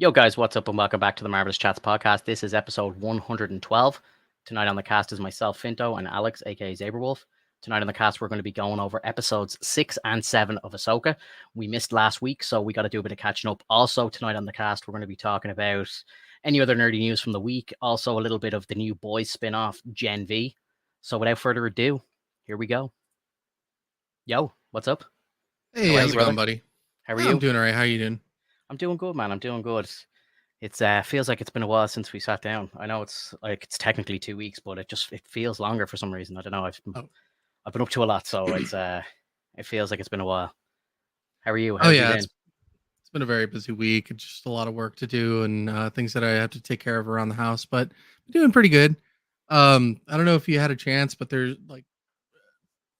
Yo, guys, what's up, and welcome back to the Marvelous Chats podcast. This is episode 112. Tonight on the cast is myself, Finto, and Alex, aka Zaberwolf. Tonight on the cast, we're going to be going over episodes 6 and 7 of Ahsoka. We missed last week, so we got to do a bit of catching up. Also, tonight on the cast, we're going to be talking about any other nerdy news from the week. Also, a little bit of the new Boys spin off, Gen V. So, without further ado, here we go. Yo, what's up? Hey, How are how's you, it brother? going, buddy? How are I'm you? doing all right. How you doing? I'm doing good, man. I'm doing good. It's feels like it's been a while since we sat down. I know it's like it's technically 2 weeks, but it feels longer for some reason. I don't know. Oh, I've been up to a lot, so it feels like it's been a while. How are you? oh How have you yeah, been? it's been a very busy week. It's just a lot of work to do and things that I have to take care of around the house, but I'm doing pretty good. I don't know if you had a chance, but there's like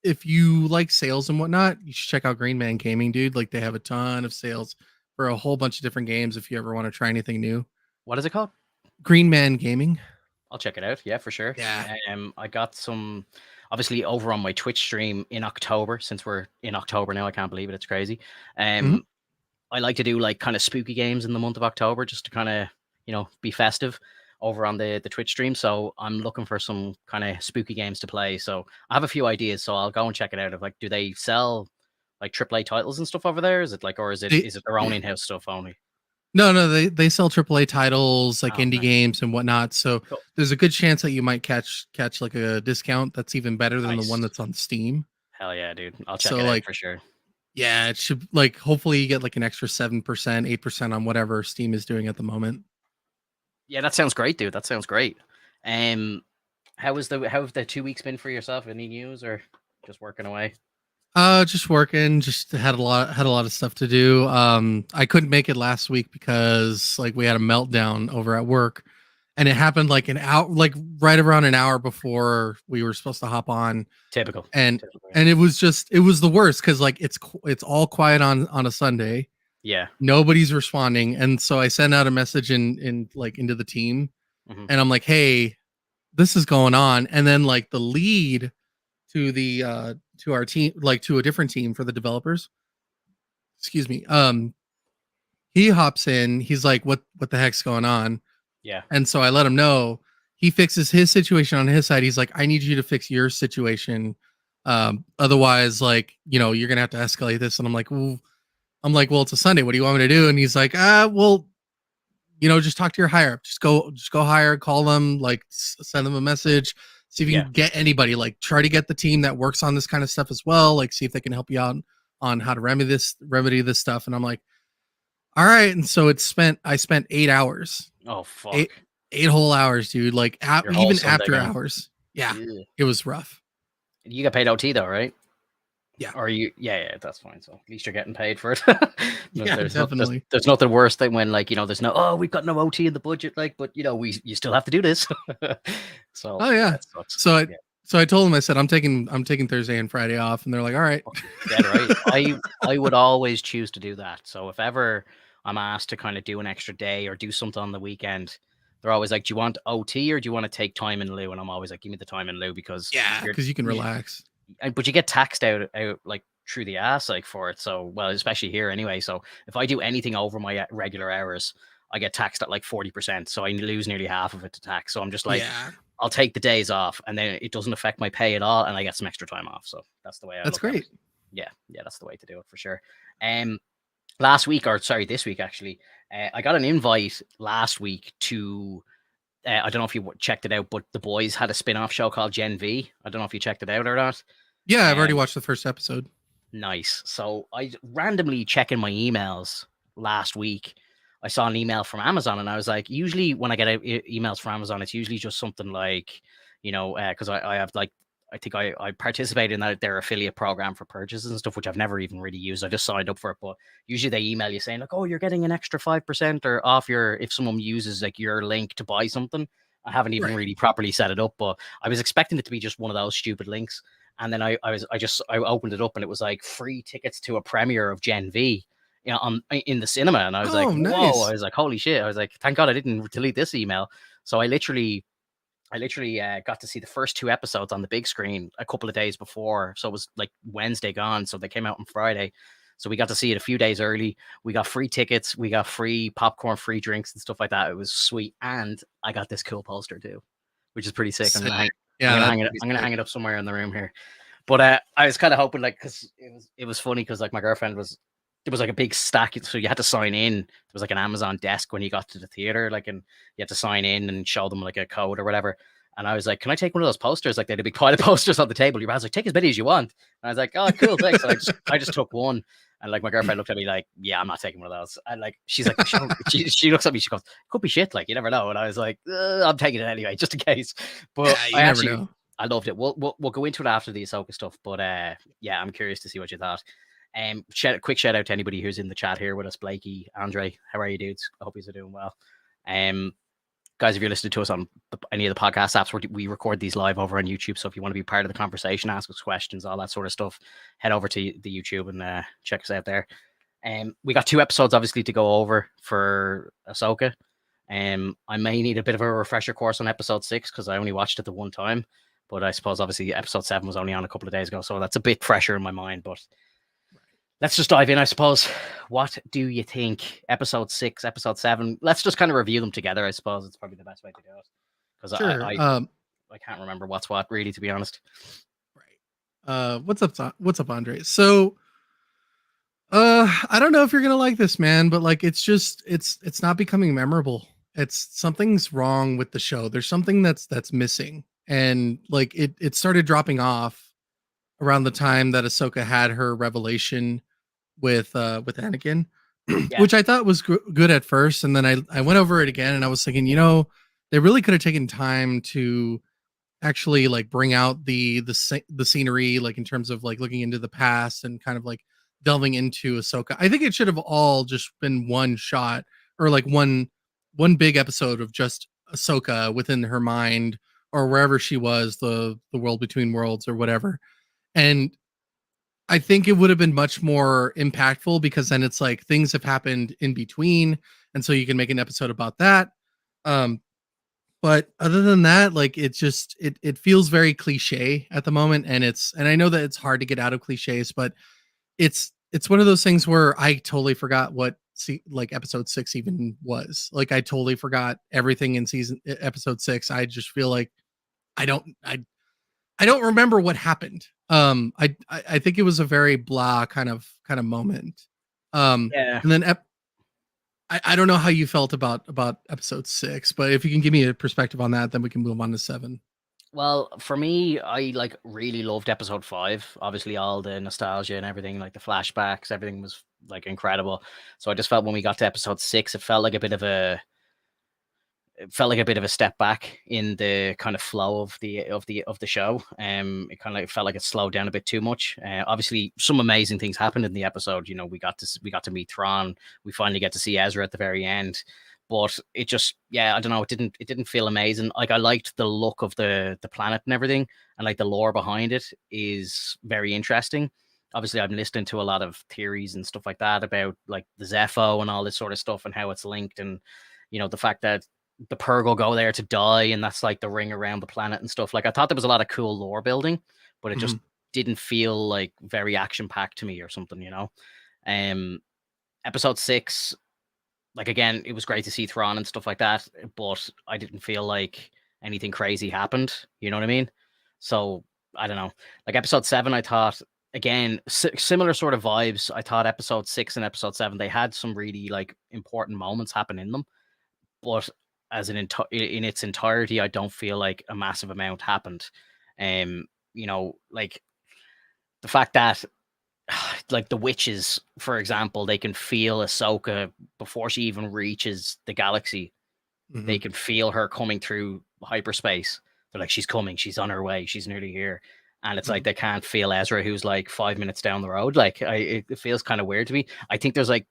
if you like sales and whatnot, you should check out Green Man Gaming, dude. Like they have a ton of sales for a whole bunch of different games. If you ever want to try anything new, What is it called? Green Man Gaming. I'll check it out. Yeah, for sure. Yeah. I got some obviously over on my Twitch stream in October. Since we're in October now, I can't believe it. It's crazy. hmm I like to do like kind of spooky games in the month of October just to kind of, be festive over on the Twitch stream. So I'm looking for some kind of spooky games to play. So I have a few ideas, so I'll go and check it out. If like, do they sell like AAA titles and stuff over there? Is it like, or is it They, is it their own in-house stuff only? no, they sell AAA titles like Oh, indie nice. games and whatnot. So Cool. there's a good chance that you might catch like a discount that's even better than the one Nice. that's on Steam. Hell yeah, dude. I'll check So it out like for sure. yeah, it should like hopefully you get like an extra 7%, 8% on whatever Steam is doing at the moment. Yeah, that sounds great, dude. That sounds great. Um, how have the 2 weeks been for yourself? Any news or just working away? Just working, just had a lot of stuff to do. I couldn't make it last week because like we had a meltdown over at work and it happened like an hour like right around an hour before we were supposed to hop on. Typical. and Typical. and it was the worst because like it's all quiet on a Sunday. Yeah. Nobody's responding, and so I sent out a message in like into the team, Hmm. and I'm like, hey, this is going on. And then like the lead to the to our team, like to a different team for the developers, excuse me, he hops in, he's like, what the heck's going on? Yeah. And so I let him know. He fixes his situation on his side. He's like, I need you to fix your situation. Otherwise, like, you're gonna have to escalate this. And well, it's a Sunday. What do you want me to do? And he's like, well, just talk to your higher up. Just go higher, call them, like send them a message, see if you Yeah. can get anybody, like try to get the team that works on this kind of stuff as well. Like see if they can help you out on how to remedy this stuff. And I'm like, all right. And so I spent 8 hours, Oh fuck. eight eight whole hours, dude. Like Your whole even Sunday after gone. hours. Yeah, Ugh. it was rough. You get paid OT though, right? Yeah. Or you? Yeah, that's fine. So at least you're getting paid for it. Yeah, there's definitely. there's nothing worse than when like there's no we've got no OT in the budget like but you still have to do this. So Oh yeah, yeah. it sucks. So I Yeah, so I told them, I said, I'm taking Thursday and Friday off, and they're like, all right. fucking dead right. I would always choose to do that. So if ever I'm asked to kind of do an extra day or do something on the weekend, they're always like, "Do you want OT or do you want to take time in lieu?" And I'm always like, "Give me the time in lieu because Yeah, you're." because you can relax. But you get taxed out like through the ass like for it. So well, especially here anyway. So if I do anything over my regular hours, I get taxed at like 40%. So I lose nearly half of it to tax. So I'm just like, Yeah, I'll take the days off, and then it doesn't affect my pay at all, and I get some extra time off. So that's the way I that's look at it. great. Yeah, that's the way to do it for sure. Last week, or sorry, this week actually, I got an invite last week to. I don't know if you checked it out, but the boys had a spin-off show called Gen V. I don't know if you checked it out or not. Yeah, I've already Um, watched the first episode. Nice. So I randomly checking my emails last week. I saw an email from Amazon, and I was like, usually when I get emails from Amazon, it's usually just something like, because I have like, I think I participated in their affiliate program for purchases and stuff, which I've never even really used. I just signed up for it, but usually they email you saying like, oh, you're getting an extra 5% or off if someone uses like your link to buy something. I haven't even Right. really properly set it up, but I was expecting it to be just one of those stupid links. And then I opened it up and it was like free tickets to a premiere of Gen V, in the cinema. And I was like, Oh, whoa, I nice. was like, holy shit. I was like, thank God I didn't delete this email. So I literally got to see the first 2 episodes on the big screen a couple of days before. So it was like Wednesday gone. So they came out on Friday. So we got to see it a few days early. We got free tickets, we got free popcorn, free drinks and stuff like that. It was sweet. And I got this cool poster too, which is pretty sick. I'm gonna hang, Yeah, I'm gonna that's hang it. pretty I'm gonna sick. hang it up somewhere in the room here. But I was kind of hoping, like, because it was funny because like my girlfriend was, there was like a big stack, so you had to sign in. There was like an Amazon desk when you got to the theater, like, and you had to sign in and show them like a code or whatever. And I was like, "Can I take one of those posters?" Like, they had a big pile of posters on the table. Your dad's like, "Take as many as you want." And I was like, "Oh, cool, thanks." And I just took one. And like my girlfriend looked at me like, "Yeah, I'm not taking one of those." And like she's like, she looks at me, she goes, "Could be shit, like you never know." And I was like, "I'm taking it anyway, just in case." But Yeah, you never know. I loved it. We'll go into it after the Ahsoka stuff, but yeah, I'm curious to see what you thought. Quick shout out to anybody who's in the chat here with us, Blakey, Andre. How are you, dudes? I hope you're doing well. Guys, if you're listening to us on any of the podcast apps, we record these live over on YouTube. So if you want to be part of the conversation, ask us questions, all that sort of stuff, head over to the YouTube and check us out there. We got 2 episodes obviously to go over for Ahsoka. I may need a bit of a refresher course on episode 6 because I only watched it the one time. But I suppose obviously episode 7 was only on a couple of days ago, so that's a bit fresher in my mind. But let's just dive in, I suppose. What do you think? Episode 6, episode 7. Let's just kind of review them together. I suppose it's probably the best way to do it because Sure. I can't remember what's what really, to be honest. Right. What's up, Andre? So, I don't know if you're gonna like this, man, but like it's not becoming memorable. Something's wrong with the show. There's something that's missing, and like it started dropping off around the time that Ahsoka had her revelation with Anakin, Yeah. which I thought was good at first, and then I went over it again, and I was thinking, they really could have taken time to actually like bring out the scenery, like in terms of like looking into the past and kind of like delving into Ahsoka. I think it should have all just been one shot or like one big episode of just Ahsoka within her mind or wherever she was, the world between worlds or whatever. And I think it would have been much more impactful because then it's like things have happened in between, and so you can make an episode about that. But other than that, like it feels very cliche at the moment, and I know that it's hard to get out of cliches, but it's one of those things where I totally forgot what like episode 6 even was. Like I totally forgot everything in episode 6. I just feel like I don't remember what happened. I think it was a very blah kind of moment. Yeah. And then I don't know how you felt about episode 6, but if you can give me a perspective on that, then we can move on to 7. Well, for me, I like really loved episode 5. Obviously, all the nostalgia and everything, like the flashbacks, everything was like incredible. So I just felt when we got to episode 6, it felt like a bit of a step back in the kind of flow of the show. It kind of like felt like it slowed down a bit too much. Obviously, some amazing things happened in the episode. We got to meet Thrawn. We finally get to see Ezra at the very end. But it just, yeah, I don't know. It didn't feel amazing. Like I liked the look of the planet and everything, and like the lore behind it is very interesting. Obviously, I'm listening to a lot of theories and stuff like that about like the Zepho and all this sort of stuff and how it's linked, and the fact that the Purgle go there to die, and that's like the ring around the planet and stuff. Like I thought there was a lot of cool lore building, but it just didn't feel like very action packed to me or something. Episode 6. Like again, it was great to see Thrawn and stuff like that, but I didn't feel like anything crazy happened. You know what I mean? So I don't know. Like episode 7, I thought again similar sort of vibes. I thought episode 6 and episode 7 they had some really like important moments happen in them, but as in its entirety, I don't feel like a massive amount happened. Like the fact that like the witches, for example, they can feel Ahsoka before she even reaches the galaxy. They can feel her coming through hyperspace. They're like, she's coming, she's on her way, she's nearly here. And it's like they can't feel Ezra, who's like 5 minutes down the road. Like it feels kind of weird to me. I think there's like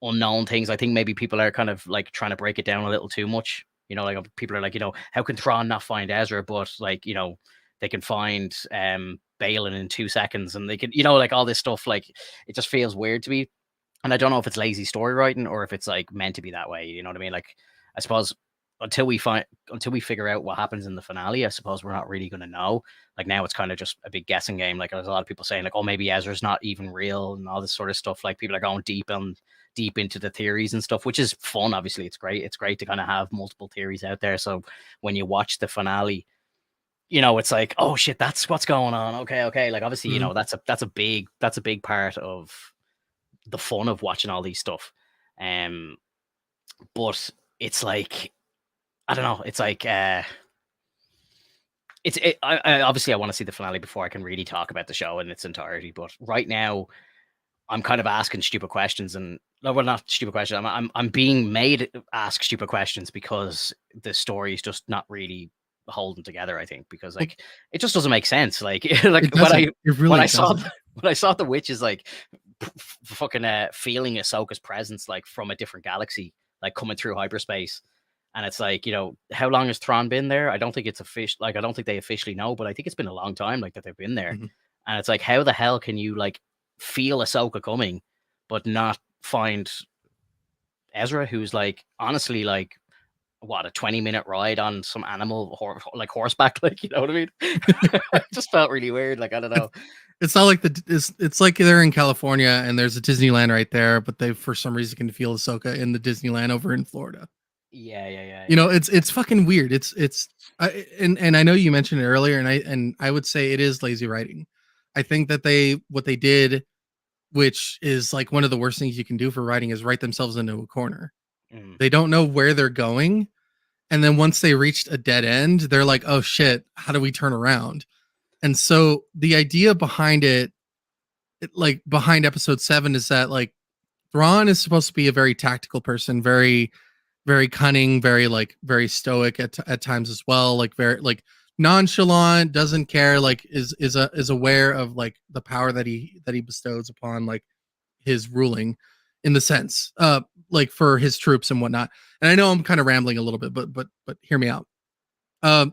unknown things. I think maybe people are kind of like trying to break it down a little too much. Like people are like, how can Thrawn not find Ezra? But like, they can find Balin in 2 seconds, and they can, like all this stuff. Like it just feels weird to me, and I don't know if it's lazy story writing or if it's like meant to be that way. You know what I mean? Like I suppose until we figure out what happens in the finale, I suppose we're not really going to know. Like now it's kind of just a big guessing game. Like there's a lot of people saying like, oh, maybe Ezra's not even real and all this sort of stuff. Like people are going deep into the theories and stuff, which is fun. Obviously it's great. It's great to kind of have multiple theories out there. So when you watch the finale, it's like, oh shit, that's what's going on. Okay. Like obviously, that's a big part of the fun of watching all these stuff. But it's like, I don't know. It's like, obviously I want to see the finale before I can really talk about the show in its entirety. But right now, I'm kind of asking stupid questions, and no, well, not stupid questions. I'm being made ask stupid questions because the story is just not really holding together. I think because like it just doesn't make sense. Like like when I saw the witches like fucking feeling Ahsoka's presence like from a different galaxy, like coming through hyperspace. And it's like, how long has Thrawn been there? I don't think it's official. Like, I don't think they officially know, but I think it's been a long time, like that they've been there. Mm-hmm. And it's like, how the hell can you like feel Ahsoka coming, but not find Ezra, who's like, honestly, like, what, a 20-minute ride on some animal like horseback? Like, you know what I mean? It just felt really weird. Like, I don't know. It's not like it's like they're in California and there's a Disneyland right there, but they for some reason can feel Ahsoka in the Disneyland over in Florida. Yeah. It's fucking weird. And I know you mentioned it earlier, and I would say it is lazy writing. I think that what they did, which is like one of the worst things you can do for writing, is write themselves into a corner. They don't know where they're going, and then once they reached a dead end, they're like, "Oh shit, how do we turn around?" And so the idea behind like behind episode 7, is that like Thrawn is supposed to be a very tactical person, very very cunning, very stoic at times as well, like very like nonchalant, doesn't care, like is aware of like the power that he bestows upon like his ruling, in the sense like for his troops and whatnot. And I know I'm kind of rambling a little bit, but hear me out. The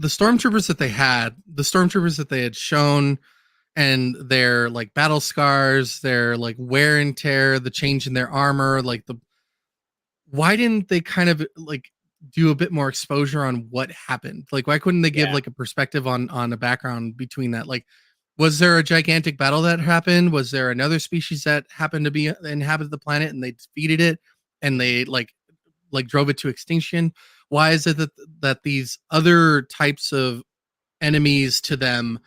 stormtroopers that they had shown, and their like battle scars, their like wear and tear, the change in their armor, like why didn't they kind of like do a bit more exposure on what happened? Like, why couldn't they give like a perspective on a background between that? Like, was there a gigantic battle that happened? Was there another species that happened to be inhabit the planet and they defeated it and they like drove it to extinction? Why is it that these other types of enemies to them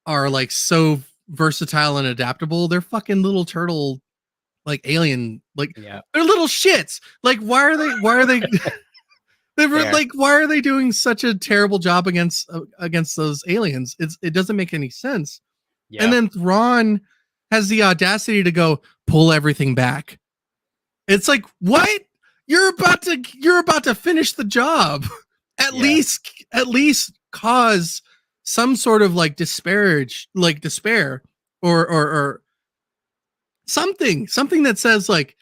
are like so versatile and adaptable? They're fucking little turtle like alien, like they're little shits. Like why are they they were like, why are they doing such a terrible job against those aliens? It doesn't make any sense. And then Thrawn has the audacity to go pull everything back. It's like, what? You're about to finish the job. At least cause some sort of like despair, or something that says like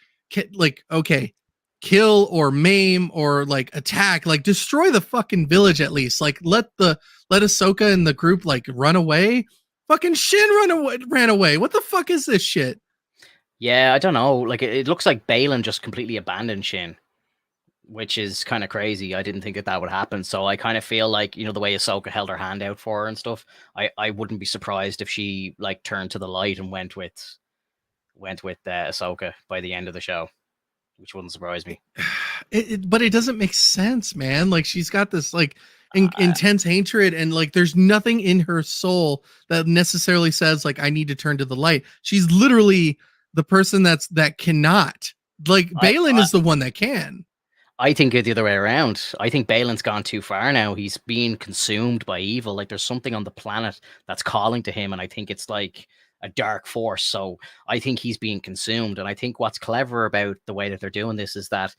okay, kill or maim or like attack, like destroy the fucking village at least. Like let Ahsoka and the group like run away. Fucking Shin ran away. What the fuck is this shit? Yeah, I don't know. Like it looks like Balin just completely abandoned Shin, which is kind of crazy. I didn't think that would happen. So I kind of feel like, the way Ahsoka held her hand out for her and stuff, I wouldn't be surprised if she like turned to the light and went with Ahsoka by the end of the show, which wouldn't surprise me. But it doesn't make sense, man. Like she's got this like intense hatred, and like there's nothing in her soul that necessarily says like I need to turn to the light. She's literally the person that cannot. Like Balin is the one that can. I think it's the other way around. I think Balin's gone too far now. He's being consumed by evil. Like there's something on the planet that's calling to him, and I think it's like a dark force. So I think he's being consumed. And I think what's clever about the way that they're doing this is that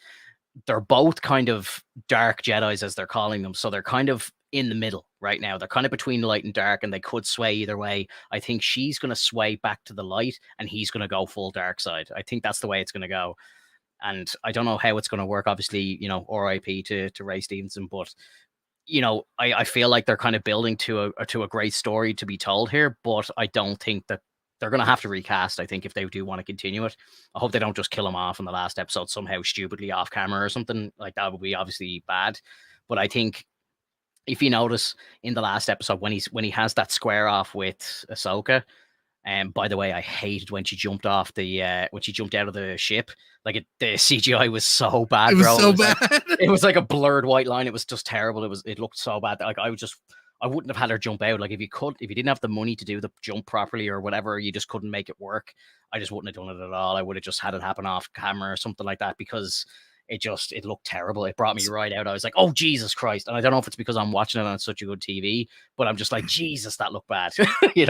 they're both kind of dark Jedis, as they're calling them. So they're kind of in the middle right now. They're kind of between light and dark, and they could sway either way. I think she's going to sway back to the light, and he's going to go full dark side. I think that's the way it's going to go. And I don't know how it's going to work. Obviously, RIP to Ray Stevenson, but I feel like they're kind of building to a great story to be told here. But I don't think that they're going to have to recast, I think, if they do want to continue it. I hope they don't just kill him off in the last episode somehow stupidly off camera or something. Like, that would be obviously bad. But I think if you notice in the last episode when he has that square off with Ahsoka, and by the way, I hated when she jumped off when she jumped out of the ship. Like, the CGI was so bad, It was bro. so bad. It was like a blurred white line. It was just terrible. It looked so bad. Like, I wouldn't have had her jump out. Like, if you didn't have the money to do the jump properly or whatever, you just couldn't make it work. I just wouldn't have done it at all. I would have just had it happen off camera or something like that, because it looked terrible. It brought me right out. I was like, oh, Jesus Christ. And I don't know if it's because I'm watching it on such a good TV, but I'm just like, Jesus, that looked bad. It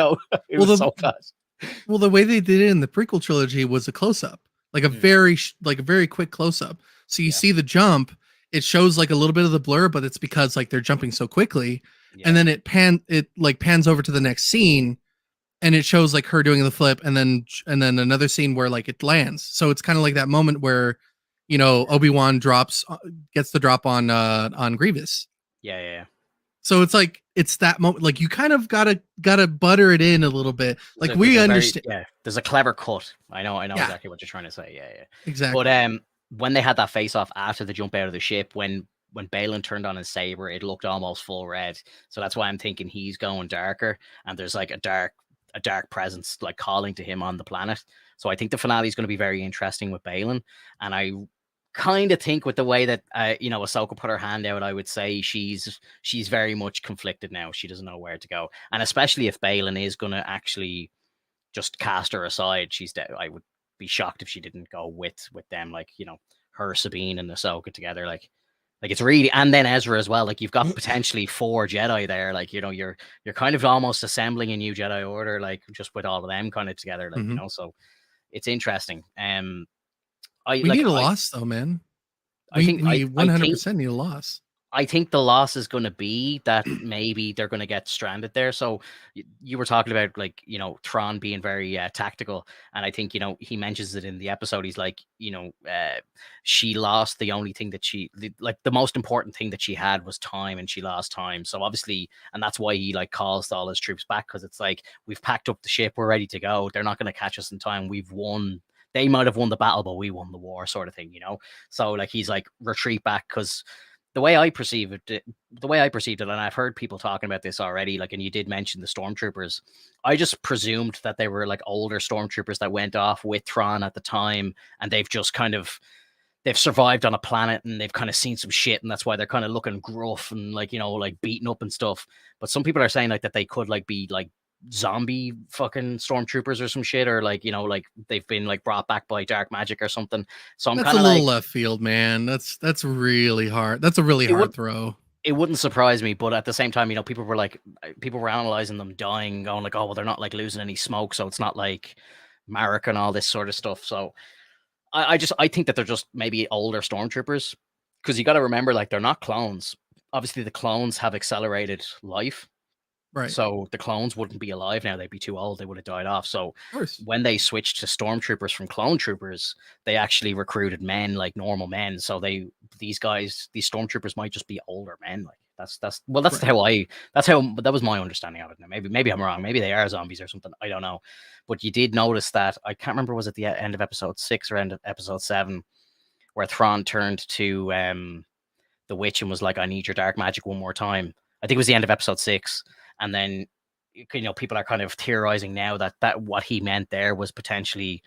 was so bad. Well, the way they did it in the prequel trilogy was a close-up, like a very quick close-up. So you see the jump, it shows like a little bit of the blur, but it's because like they're jumping so quickly. Yeah. And then it pans over to the next scene, and it shows like her doing the flip, and then another scene where like it lands. So it's kind of like that moment where, Obi-Wan gets the drop on Grievous. Yeah. So it's like, it's that moment, like you kind of gotta butter it in a little bit. Like we understand. There's a clever cut. I know exactly what you're trying to say. Yeah. Exactly. But when they had that face off after the jump out of the ship, when Balin turned on his saber, it looked almost full red. So that's why I'm thinking he's going darker, and there's like a dark presence like calling to him on the planet. So I think the finale is going to be very interesting with Balin, and I kind of think with the way that Ahsoka put her hand out, I would say she's very much conflicted now. She doesn't know where to go, and especially if Balin is going to actually just cast her aside, I would be shocked if she didn't go with them, like, her, Sabine, and Ahsoka together, like it's really, and then Ezra as well. Like, you've got potentially 4 Jedi there. Like, you're kind of almost assembling a new Jedi Order, like, just with all of them kind of together, like, so it's interesting. We need a loss, though, man. I think we 100% need a loss. I think the loss is going to be that maybe they're going to get stranded there. So you were talking about, like, Thrawn being very tactical, and I think he mentions it in the episode. He's like, she lost the only thing that the most important thing that she had was time, and she lost time. So obviously, and that's why he like calls all his troops back, because it's like, we've packed up the ship, we're ready to go. They're not going to catch us in time. We've won. They might have won the battle, but we won the war, sort of thing, So like, he's like, retreat back, because the way I perceived it, and I've heard people talking about this already, like, and you did mention the stormtroopers. I just presumed that they were like older stormtroopers that went off with Thrawn at the time, and they've just they've survived on a planet, and they've kind of seen some shit, and that's why they're kind of looking gruff and like, like beaten up and stuff. But some people are saying like that they could like be like zombie fucking stormtroopers or some shit, or like, like they've been like brought back by dark magic or something. So I'm kind of a little left field, man. That's really hard. That's a really hard throw. It wouldn't surprise me, but at the same time, people were analyzing them dying, going like, oh, well, they're not like losing any smoke, so it's not like Marek and all this sort of stuff. So I think that they're just maybe older stormtroopers, because you got to remember, like, they're not clones. Obviously, the clones have accelerated life. Right. So the clones wouldn't be alive now. They'd be too old. They would have died off. So when they switched to stormtroopers from clone troopers, they actually recruited men, like normal men. So these stormtroopers might just be older men. Like, that was my understanding of it. Now, maybe I'm wrong. Maybe they are zombies or something. I don't know. But you did notice that, I can't remember, was it the end of episode 6 or end of episode 7, where Thrawn turned to the witch and was like, I need your dark magic one more time. I think it was the end of episode 6. And then, people are kind of theorizing now that what he meant there was potentially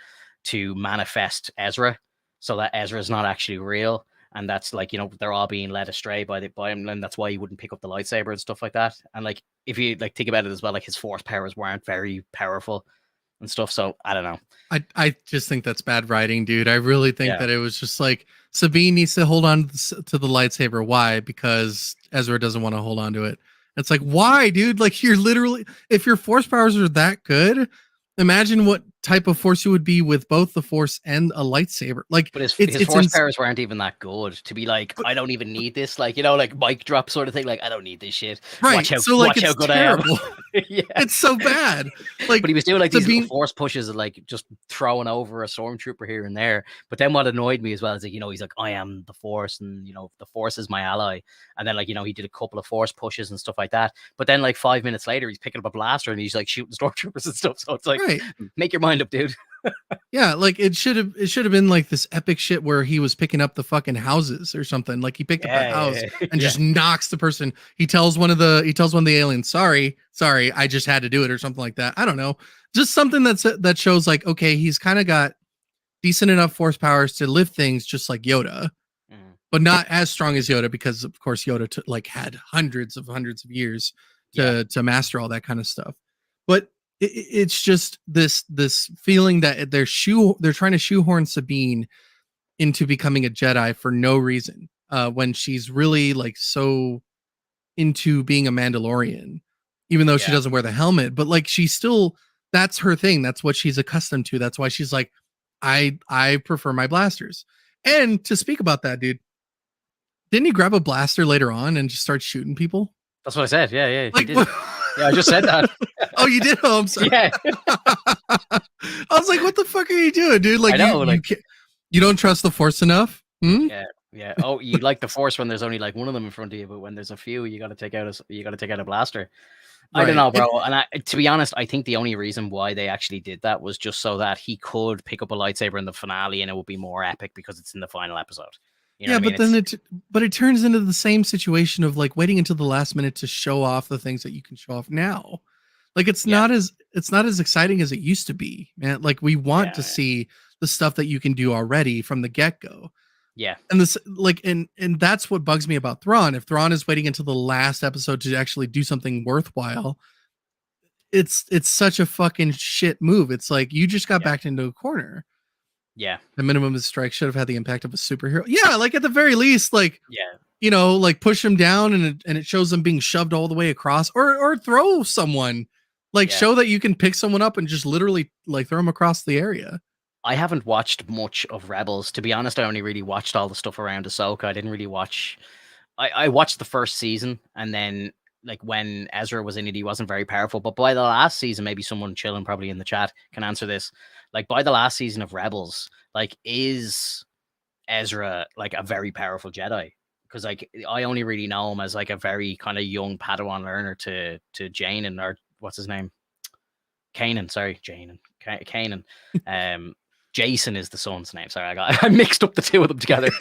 to manifest Ezra, so that Ezra is not actually real. And that's like, they're all being led astray by him. And that's why he wouldn't pick up the lightsaber and stuff like that. And like, if you like think about it as well, like, his force powers weren't very powerful and stuff. So I don't know. I just think that's bad writing, dude. I really think that it was just like, Sabine needs to hold on to the lightsaber. Why? Because Ezra doesn't want to hold on to it. It's like, why, dude? Like, you're literally, if your force powers are that good, imagine what type of force you would be with both the force and a lightsaber. Like, But his it's force powers weren't even that good to be like, but, I don't even need this. Like, you know, like mic drop sort of thing. Like, I don't need this shit. right. So like, Watch how it's good terrible. I am. Yeah. It's so bad. Like, But he was doing like these Sabine, little force pushes, like just throwing over a stormtrooper here and there. But then what annoyed me as well is like, you know, he's like, I am the force, and you know, the force is my ally. And then like, you know, he did a couple of force pushes and stuff like that. But then like 5 minutes later, he's picking up a blaster and he's like shooting stormtroopers and stuff. So it's like, right. make your mind up, dude. Yeah, like it should have been like this epic shit where he was picking up the fucking houses or something. Like he picked up a house and just knocks the person. He tells one of the aliens, sorry, I just had to do it, or something like that. I don't know. Just something that shows like, okay, he's kind of got decent enough force powers to lift things just like Yoda, but not as strong as Yoda, because of course Yoda had hundreds of years to master all that kind of stuff. But it's just this feeling that they're trying to shoehorn Sabine into becoming a Jedi for no reason, when she's really like so into being a Mandalorian, even though she doesn't wear the helmet. But like, she's still, that's her thing. That's what she's accustomed to. That's why she's like, I prefer my blasters. And to speak about that, dude, didn't he grab a blaster later on and just start shooting people? That's what I said. Yeah, like, he did. Yeah, I just said that. Oh, you did? Oh, I'm sorry. Yeah. I was like, what the fuck are you doing, dude? Like, I know, you don't trust the force enough? Yeah. Oh, you like the force when there's only like one of them in front of you, but when there's a few, you got to take out a blaster. Right. I don't know, bro. And to be honest, I think the only reason why they actually did that was just so that he could pick up a lightsaber in the finale, and it would be more epic because it's in the final episode. You know but then it turns into the same situation of like waiting until the last minute to show off the things that you can show off now. Like, it's not as exciting as it used to be, man. Like, we want to see the stuff that you can do already from the get-go. Yeah. And this, like, and that's what bugs me about Thrawn. If Thrawn is waiting until the last episode to actually do something worthwhile, it's such a fucking shit move. It's like, you just got backed into a corner. Yeah. The minimum of strike should have had the impact of a superhero. Yeah, like at the very least, like, you know, like push him down and it shows them being shoved all the way across, or throw someone, like show that you can pick someone up and just literally like throw them across the area. I haven't watched much of Rebels. To be honest, I only really watched all the stuff around Ahsoka. I didn't really watch. I watched the first season, and then like when Ezra was in it, he wasn't very powerful. But by the last season, maybe someone chilling probably in the chat can answer this. Like, by the last season of Rebels, like, is Ezra like a very powerful Jedi? Because like, I only really know him as like a very kind of young Padawan learner to Janan, or what's his name? Kanan. Sorry, Janan. Kanan. Jason is the son's name. Sorry, I mixed up the two of them together.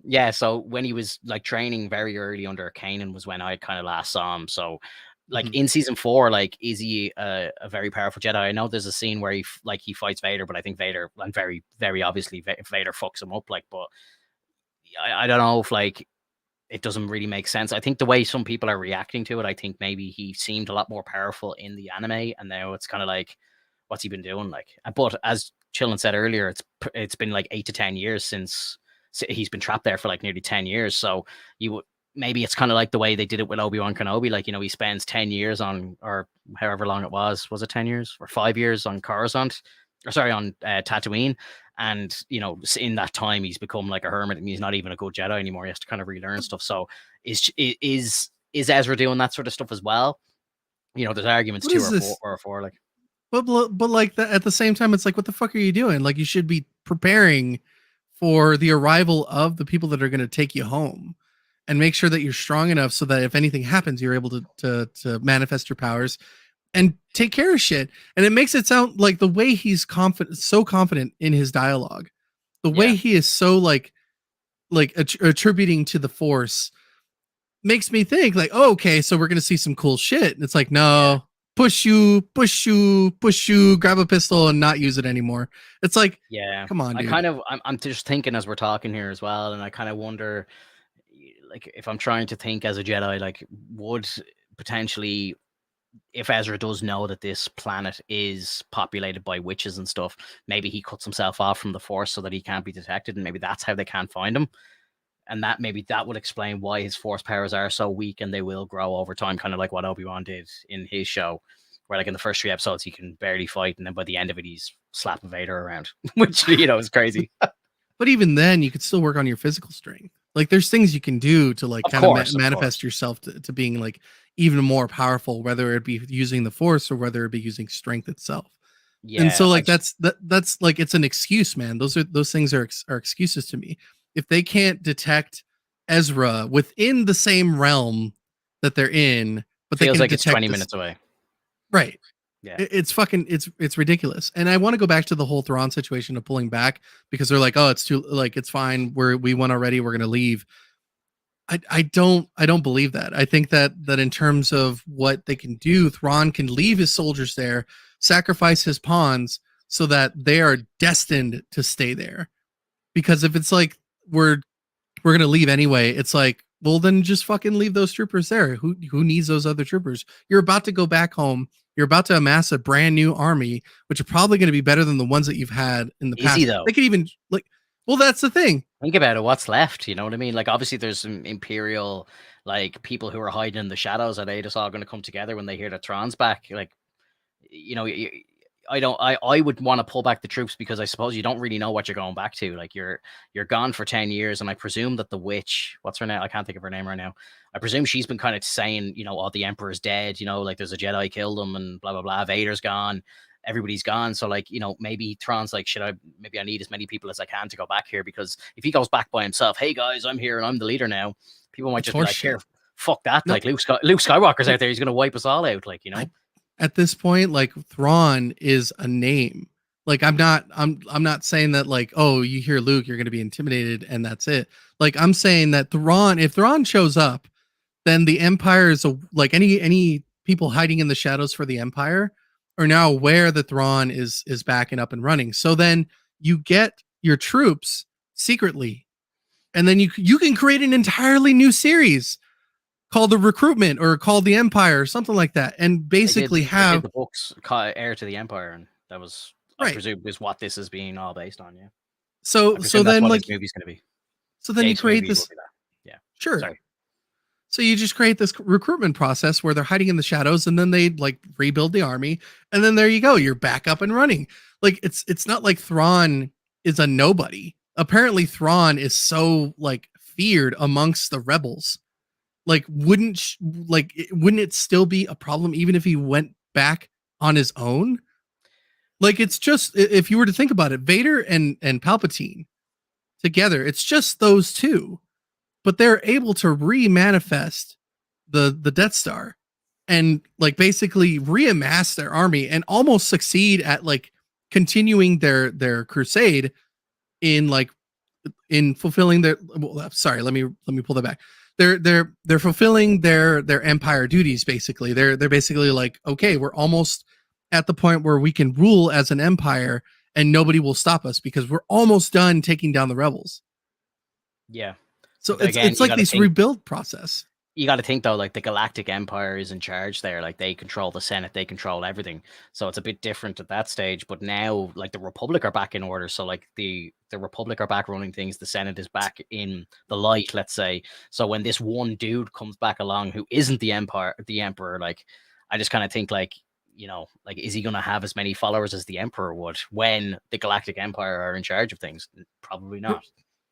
Yeah. So when he was like training very early under Kanan was when I kind of last saw him. So like in season 4, like, is he a very powerful Jedi? I know there's a scene where he fights Vader, but I think Vader, and very, very obviously Vader fucks him up. Like, but I don't know if like it doesn't really make sense. I think the way some people are reacting to it, I think maybe he seemed a lot more powerful in the anime, and now it's kind of like, what's he been doing? Like, but as Chillin said earlier, it's been like 8 to 10 years since he's been trapped there for like nearly 10 years. So maybe it's kind of like the way they did it with Obi-Wan Kenobi. Like, you know, he spends 10 years on, or however long it was it 10 years or 5 years on Coruscant, or sorry, on Tatooine. And, you know, in that time, he's become like a hermit, and he's not even a good Jedi anymore. He has to kind of relearn stuff. So is Ezra doing that sort of stuff as well? You know, there's arguments 2 or 4, like. But like that at the same time, it's like, what the fuck are you doing? Like, you should be preparing for the arrival of the people that are going to take you home, and make sure that you're strong enough so that if anything happens, you're able to manifest your powers and take care of shit. And it makes it sound like the way he's so confident in his dialogue, the way he is so like attributing to the Force, makes me think like, oh, okay, so we're going to see some cool shit. And it's like, no, push you, grab a pistol and not use it anymore. It's like, come on, dude. I'm just thinking as we're talking here as well. And I kind of wonder, like, if I'm trying to think as a Jedi, like, would potentially, if Ezra does know that this planet is populated by witches and stuff, maybe he cuts himself off from the Force so that he can't be detected, and maybe that's how they can't find him. And that would explain why his Force powers are so weak, and they will grow over time, kind of like what Obi-Wan did in his show. Where like in the first 3 episodes he can barely fight, and then by the end of it he's slapping Vader around, which is crazy. But even then, you could still work on your physical strength. Like there's things you can do to like kind of manifest yourself to being like even more powerful, whether it be using the Force or whether it be using strength itself. Yeah, and so like that's like it's an excuse, man. Those things are excuses to me. If they can't detect Ezra within the same realm that they're in, but feels they can like it's 20 minutes away. Right. Yeah. It's ridiculous. And I want to go back to the whole Thrawn situation of pulling back because they're like, oh, it's too like it's fine. We won already. We're gonna leave. I don't believe that. I think that in terms of what they can do, Thrawn can leave his soldiers there, sacrifice his pawns so that they are destined to stay there. Because if it's like we're gonna leave anyway, it's like, well, then just fucking leave those troopers there. Who needs those other troopers? You're about to go back home. You're about to amass a brand new army, which are probably going to be better than the ones that you've had in the past. Though. They could even like, well, that's the thing. Think about it. What's left? You know what I mean? Like, obviously, there's some Imperial, like people who are hiding in the shadows. Are they just all going to come together when they hear that Thrawn's back? Like, I would want to pull back the troops because I suppose you don't really know what you're going back to. Like you're gone for 10 years. And I presume that the witch, what's her name? I can't think of her name right now. I presume she's been kind of saying, oh, the Emperor's dead, like there's a Jedi killed him and blah, blah, blah. Vader's gone. Everybody's gone. So like, maybe Thrawn's like, maybe I need as many people as I can to go back here, because if he goes back by himself, hey guys, I'm here and I'm the leader now, people might just be like, here, fuck that. No. Like Luke Skywalker's out there. He's going to wipe us all out. Like, At this point, like Thrawn is a name. Like I'm not saying that like, oh, you hear Luke, you're going to be intimidated and that's it. Like I'm saying that if Thrawn shows up, then the Empire is like any people hiding in the shadows for the Empire are now aware that Thrawn is back and up and running. So then you get your troops secretly, and then you can create an entirely new series called The Recruitment or called The Empire or something like that, and basically have the books Heir to the Empire, and that was I presume is what this is being all based on. Yeah. So then like this movie's going to be. So then you create this. Yeah. Sure. Sorry. So you just create this recruitment process where they're hiding in the shadows, and then they like rebuild the army, and then there you go, you're back up and running. Like it's not like Thrawn is a nobody. Apparently Thrawn is so like feared amongst the rebels. Like wouldn't it still be a problem even if he went back on his own? Like it's just, if you were to think about it, Vader and Palpatine together, it's just those two. But they're able to re-manifest the Death Star and like basically reamass their army and almost succeed at like continuing their crusade in fulfilling their. Well, sorry, let me pull that back. They're fulfilling their Empire duties. Basically, they're basically like, okay, we're almost at the point where we can rule as an empire and nobody will stop us because we're almost done taking down the rebels. Yeah. So it's like this rebuild process. You got to think though, like the Galactic Empire is in charge there. Like they control the Senate, they control everything. So it's a bit different at that stage. But now, like the Republic are back in order. So like the Republic are back running things. The Senate is back in the light, let's say. So when this one dude comes back along who isn't the Emperor, like I just kind of think like, like is he going to have as many followers as the Emperor would when the Galactic Empire are in charge of things? Probably not.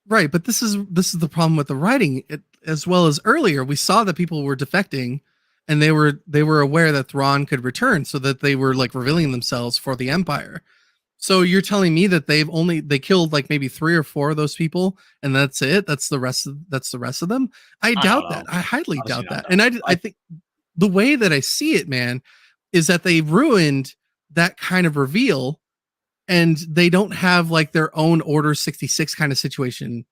Right, but this is the problem with the writing. As well as earlier, we saw that people were defecting, and they were aware that Thrawn could return, so that they were like revealing themselves for the Empire. So you're telling me that they killed like maybe 3 or 4 of those people, and that's it? That's the rest of them? I doubt that. I highly doubt that. And I think the way that I see it, man, is that they ruined that kind of reveal. And they don't have like their own Order 66 kind of situation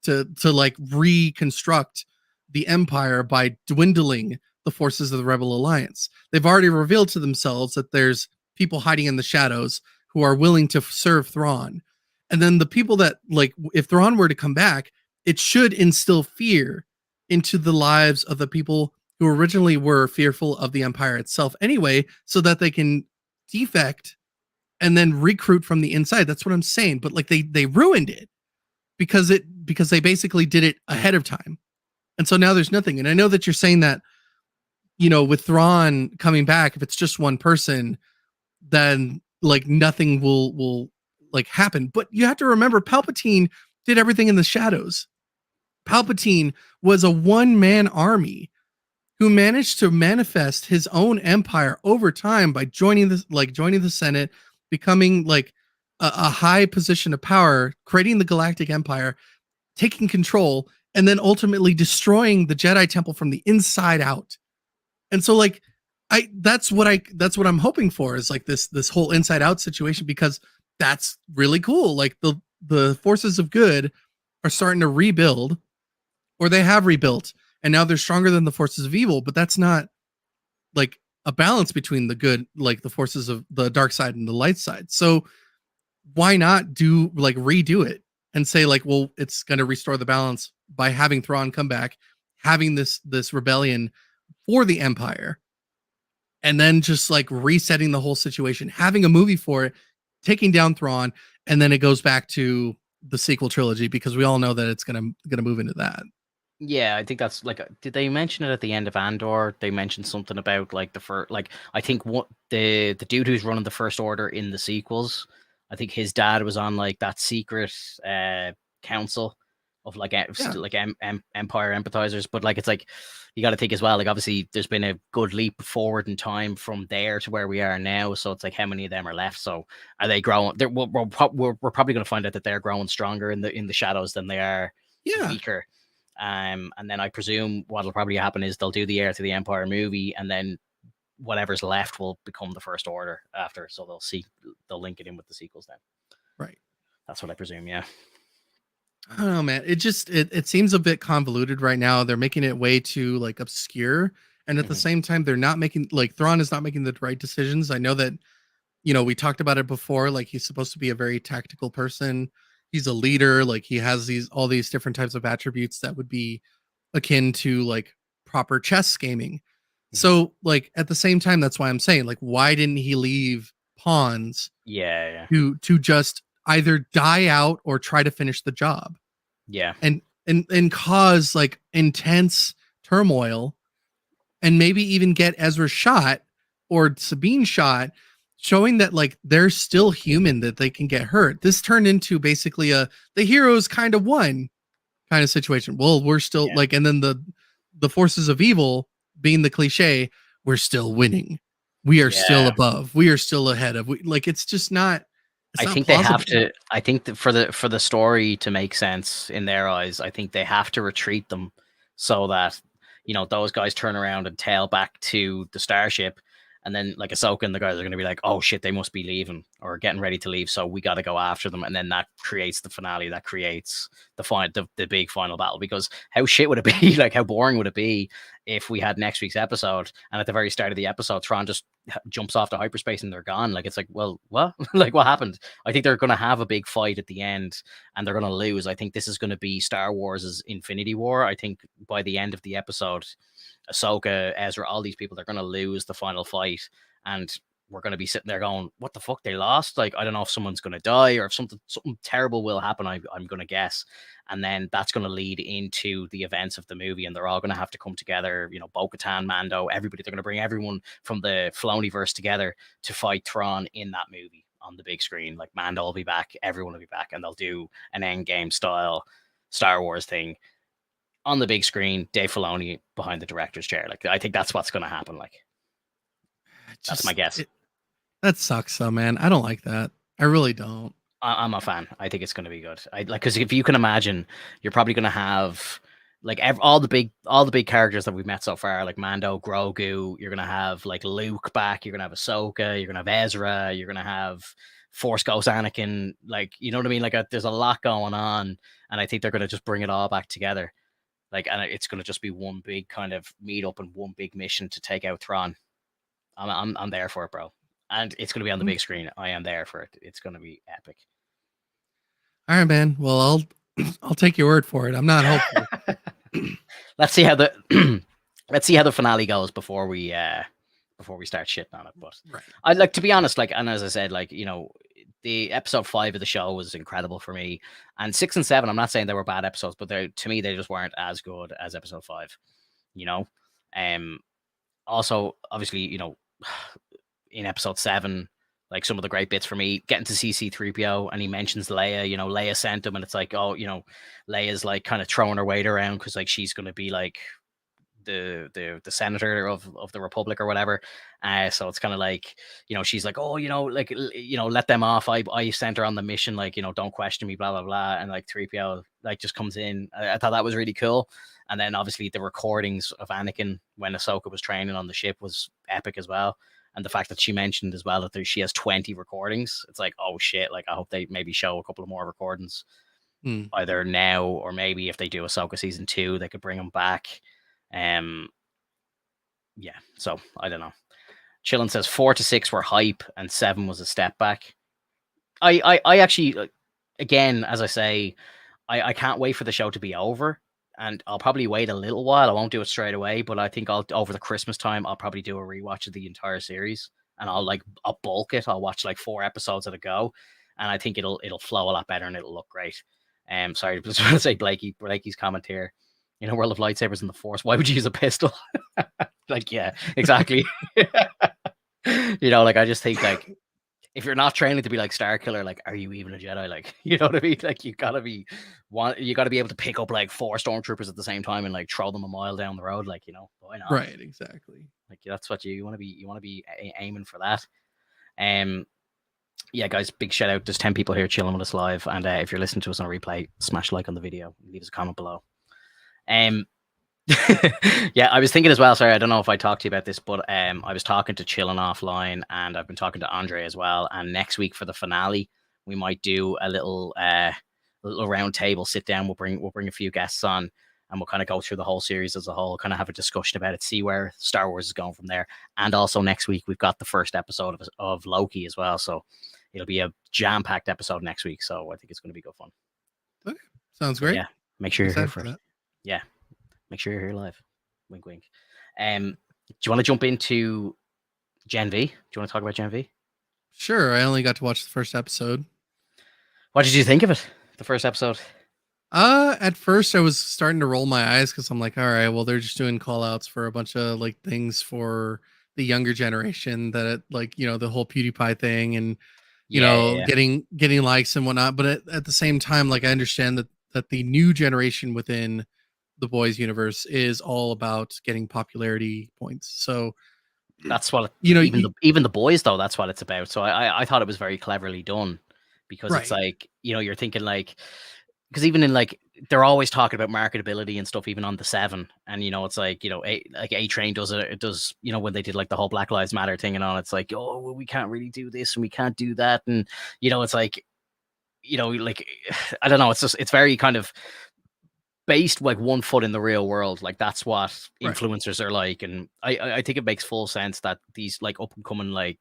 to like reconstruct the Empire by dwindling the forces of the Rebel Alliance. They've already revealed to themselves that there's people hiding in the shadows who are willing to serve Thrawn. And then the people that like, if Thrawn were to come back, it should instill fear into the lives of the people who originally were fearful of the Empire itself anyway, so that they can defect and then recruit from the inside. That's what I'm saying. But like they ruined it because they basically did it ahead of time. And so now there's nothing. And I know that you're saying that with Thrawn coming back, if it's just one person, then like nothing will like happen. But you have to remember, Palpatine did everything in the shadows. Palpatine was a one-man army who managed to manifest his own empire over time by joining the Senate, becoming like a high position of power, creating the Galactic Empire, taking control, and then ultimately destroying the Jedi Temple from the inside out. And so like that's what I'm hoping for, is like this whole inside out situation, because that's really cool. Like the forces of good are starting to rebuild, or they have rebuilt, and now they're stronger than the forces of evil, but that's not like a balance between the good, like the forces of the dark side and the light side. So why not redo it and say like, well, it's going to restore the balance by having Thrawn come back, having this rebellion for the Empire, and then just like resetting the whole situation, having a movie for it, taking down Thrawn, and then it goes back to the sequel trilogy, because we all know that it's gonna move into that. Yeah, I think that's like. Did they mention it at the end of Andor? They mentioned something about like the first, like I think what the dude who's running the First Order in the sequels. I think his dad was on like that secret council of like Empire empathizers. But like it's like you got to think as well. Like obviously, there's been a good leap forward in time from there to where we are now. So it's like how many of them are left? So are they growing? We're probably going to find out that they're growing stronger in the shadows than they are weaker. And then I presume what'll probably happen is they'll do the Heir to the Empire movie, and then whatever's left will become the First Order after. So they'll link it in with the sequels then. Right. That's what I presume. Yeah. I don't know, man. It seems a bit convoluted right now. They're making it way too like obscure, and at the same time, they're not making like Thrawn is not making the right decisions. I know that, we talked about it before. Like he's supposed to be a very tactical person. He's a leader. Like he has all these different types of attributes that would be akin to like proper chess gaming. So like at the same time, that's why I'm saying like, why didn't he leave pawns? Yeah. To just either die out or try to finish the job. Yeah. And cause like intense turmoil, and maybe even get Ezra shot or Sabine shot, showing that like they're still human, that they can get hurt. This turned into basically the heroes kind of won kind of situation. Well, we're still like, and then the forces of evil, being the cliche, we're still winning. We are still above. We are still ahead of. Like it's just not. I think they have to. I think that for the story to make sense in their eyes, I think they have to retreat them so that those guys turn around and tail back to the starship, and then like Ahsoka and the guys are going to be like, oh shit, they must be leaving or getting ready to leave, so we got to go after them, and then that creates the finale, that creates the big final battle. Because how shit would it be? Like how boring would it be if we had next week's episode, and at the very start of the episode, Thrawn just jumps off to hyperspace and they're gone? Like it's like, well, what? Like what happened? I think they're going to have a big fight at the end, and they're going to lose. I think this is going to be Star Wars's Infinity War. I think by the end of the episode, Ahsoka, Ezra, all these people, they're going to lose the final fight, and we're going to be sitting there going, what the fuck, they lost? Like, I don't know if someone's going to die or if something terrible will happen, I'm going to guess. And then that's going to lead into the events of the movie, and they're all going to have to come together, Bo-Katan, Mando, everybody. They're going to bring everyone from the Filoniverse together to fight Thrawn in that movie on the big screen. Like, Mando will be back, everyone will be back, and they'll do an Endgame style Star Wars thing on the big screen, Dave Filoni behind the director's chair. Like, I think that's what's going to happen. Like, that's my guess. That sucks though, man. I don't like that. I really don't. I'm a fan. I think it's going to be good. Because if you can imagine, you're probably going to have like all the big characters that we've met so far, like Mando, Grogu. You're going to have like Luke back. You're going to have Ahsoka. You're going to have Ezra. You're going to have Force Ghost Anakin. Like, you know what I mean? Like, there's a lot going on, and I think they're going to just bring it all back together. Like, and it's going to just be one big kind of meet up and one big mission to take out Thrawn. I'm there for it, bro. And it's going to be on the big screen. I am there for it. It's going to be epic. All right, man. Well, I'll take your word for it. I'm not hopeful. Let's see how the finale goes before we start shitting on it. But right. I'd like, to be honest, like, and as I said, like, the episode 5 of the show was incredible for me, and 6 and 7, I'm not saying they were bad episodes, but to me they just weren't as good as episode 5. also, obviously, in episode 7, like some of the great bits for me, getting to see C-3PO, and he mentions Leia. Leia sent him, and it's like, oh, Leia's like kind of throwing her weight around because like she's going to be like the senator of the republic or whatever. So it's kind of like, she's like, oh, like, let them off. I sent her on the mission, like, don't question me, blah blah blah. And like 3PO like just comes in. I thought that was really cool. And then obviously the recordings of Anakin when Ahsoka was training on the ship was epic as well. And the fact that she mentioned as well that she has 20 recordings, it's like, oh shit, like I hope they maybe show a couple of more recordings either now, or maybe if they do Ahsoka season 2, they could bring them back. Yeah, so I don't know. Chillin says 4 to 6 were hype and 7 was a step back. I actually, again, as I say, I can't wait for the show to be over, and I'll probably wait a little while. I won't do it straight away, but I think over the Christmas time I'll probably do a rewatch of the entire series, and I'll bulk it. I'll watch like 4 episodes at a go, and I think it'll flow a lot better and it'll look great. Sorry, I just want to say Blakey's comment here. In a world of lightsabers and the Force, why would you use a pistol? Like, yeah, exactly. Like I just think like if you're not training to be like Starkiller, like are you even a Jedi? Like, you know what I mean? Like you gotta be able to pick up like 4 stormtroopers at the same time and like throw them a mile down the road. Like, why not? Right, exactly. Like that's what you want to be. You want to be aiming for that. Yeah, guys, big shout out. There's 10 people here chilling with us live, and if you're listening to us on a replay, smash like on the video, leave us a comment below. Yeah, I was thinking as well. Sorry, I don't know if I talked to you about this, but I was talking to Chillin offline, and I've been talking to Andre as well. And next week for the finale, we might do a little round table sit down. We'll bring a few guests on, and we'll kind of go through the whole series as a whole, kind of have a discussion about it, see where Star Wars is going from there. And also next week we've got the first episode of Loki as well, so it'll be a jam-packed episode next week. So I think it's going to be good fun. Okay, sounds great. Yeah, make sure you're here for it. Yeah. Make sure you're here live. Wink, wink. Do you want to jump into Gen V? Do you want to talk about Gen V? Sure. I only got to watch the first episode. What did you think of it? The first episode? At first I was starting to roll my eyes because I'm like, all right, well, they're just doing call outs for a bunch of like things for the younger generation that like, the whole PewDiePie thing and getting likes and whatnot. But at the same time, like I understand that the new generation within the boys universe is all about getting popularity points. So that's what even the boys though, that's what it's about. So I thought it was very cleverly done, because It's like, you're thinking like, because even in like they're always talking about marketability and stuff, even on the 7, and it's like A Train does when they did like the whole Black Lives Matter thing and all, it's like, oh well, we can't really do this and we can't do that, and it's like like I don't know, it's very kind of based like 1 foot in the real world. Like that's what influencers are like. And I think it makes full sense that these like up and coming like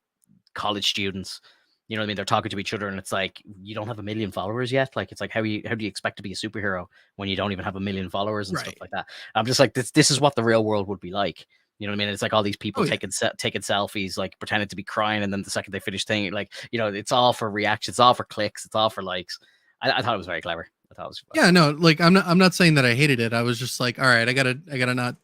college students, what I mean, they're talking to each other, and it's like, you don't have 1 million followers yet. Like it's like, how do you expect to be a superhero when you don't even have 1 million followers and stuff like that? I'm just like, this is what the real world would be like. You know what I mean? It's like all these people taking selfies, like pretending to be crying, and then the second they finish thing, like, it's all for reactions, it's all for clicks, it's all for likes. I thought it was very clever. I thought it was yeah, no, like I'm not saying that I hated it. I was just like, all right, I gotta not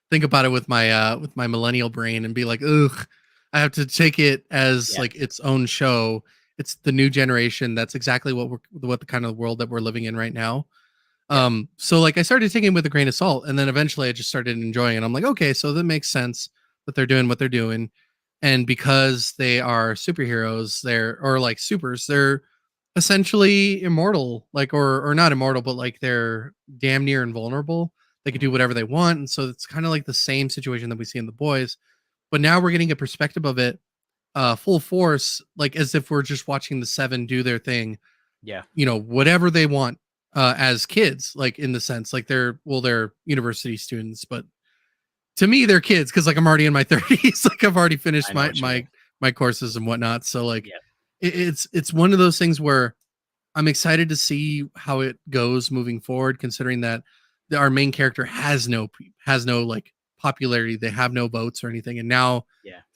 think about it with my millennial brain and be like, ugh, I have to take it as like its own show. It's the new generation. That's exactly what the kind of world that we're living in right now. So like I started taking it with a grain of salt, and then eventually I just started enjoying it. I'm like, okay, so that makes sense that they're doing what they're doing. And because they are superheroes, or like supers, they're essentially immortal, like, or not immortal, but like they're damn near invulnerable. They can do whatever they want. And so it's kind of like the same situation that we see in the boys, but now we're getting a perspective of it full force, like as if we're just watching the 7 do their thing. Yeah. Whatever they want as kids, like in the sense like they're university students, but to me they're kids because like I'm already in my 30s. Like I've already finished my courses and whatnot. So like it's one of those things where I'm excited to see how it goes moving forward, considering that our main character has no like popularity. They have no votes or anything. And now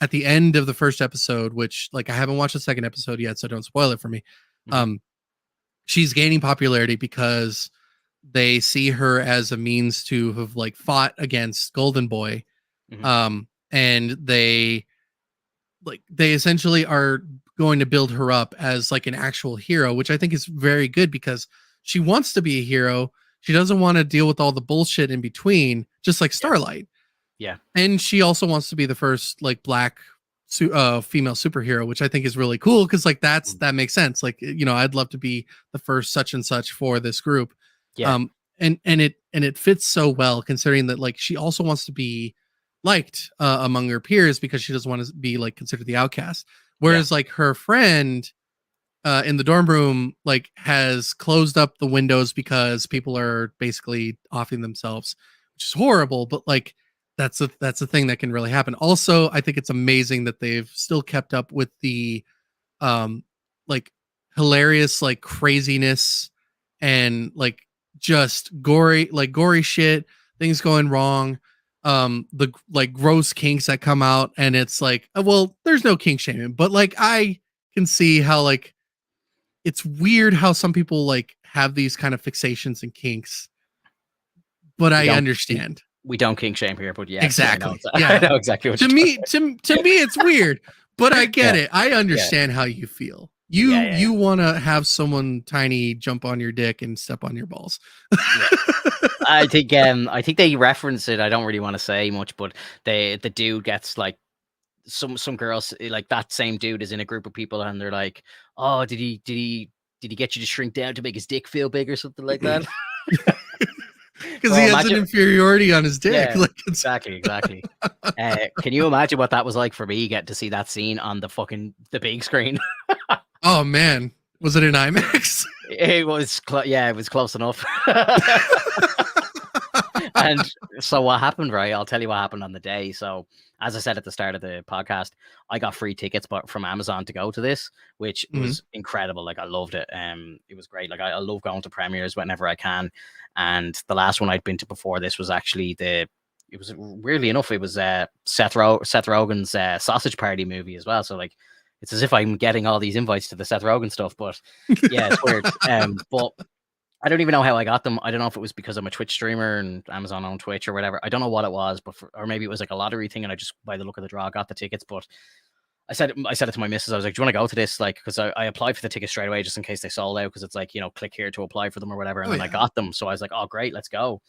at the end of the first episode, which like I haven't watched the second episode yet, so don't spoil it for me. She's gaining popularity because they see her as a means to have like fought against Golden Boy. and they essentially are going to build her up as like an actual hero, which I think is very good because she wants to be a hero. She doesn't want to deal with all the bullshit in between, just like Yeah. Starlight. Yeah. And she also wants to be the first like black female superhero, which I think is really cool because like that makes sense. Like, you know, I'd love to be the first such and such for this group. Yeah. And it fits so well considering that like she also wants to be liked among her peers because she doesn't want to be like considered the outcast. Whereas like her friend in the dorm room like has closed up the windows because people are basically offing themselves, which is horrible, but like that's a thing that can really happen. Also, I think it's amazing that they've still kept up with the um like hilarious like craziness and like just gory shit, things going wrong, the like gross kinks that come out, and it's like well, there's no kink shaming, but like I can see how like it's weird how some people like have these kind of fixations and kinks, but We I don't understand. we don't kink shame here, but yes, I know. Exactly. I Yeah. know exactly what To you're me, talking to me, it's weird, but I get Yeah. it. I Yeah. understand how you feel. Yeah. You want to have someone tiny jump on your dick and step on your balls. Yeah. I think they reference it. I don't really want to say much, but the dude gets like some girls like that same dude is in a group of people and they're like, oh, did he get you to shrink down to make his dick feel big or something like that? Because Bro, he has imagine, an inferiority on his dick. yeah, Like exactly. Can you imagine what that was like for me getting to see that scene on the big screen? oh man, was it an IMAX? It was it was close enough. And so what happened, right? I'll tell you what happened on the day. So as I said at the start of the podcast, I got free tickets from Amazon to go to this, which was incredible. Like I loved it. It was great. Like I love going to premieres whenever I can. And the last one I'd been to before this was actually it was weirdly enough, it was Seth Rogen's Sausage Party movie as well. So like it's as if I'm getting all these invites to the Seth Rogen stuff, but yeah, it's weird. But I don't even know how I got them. I don't know if it was because I'm a Twitch streamer and Amazon on Twitch or whatever. I don't know what it was, but or maybe it was like a lottery thing, and I just by the look of the draw got the tickets. But I said it to my missus. I was like, "Do you want to go to this?" Like, because I applied for the tickets straight away just in case they sold out. Because it's like, you know, click here to apply for them or whatever. And then I got them, so I was like, "Oh, great, let's go."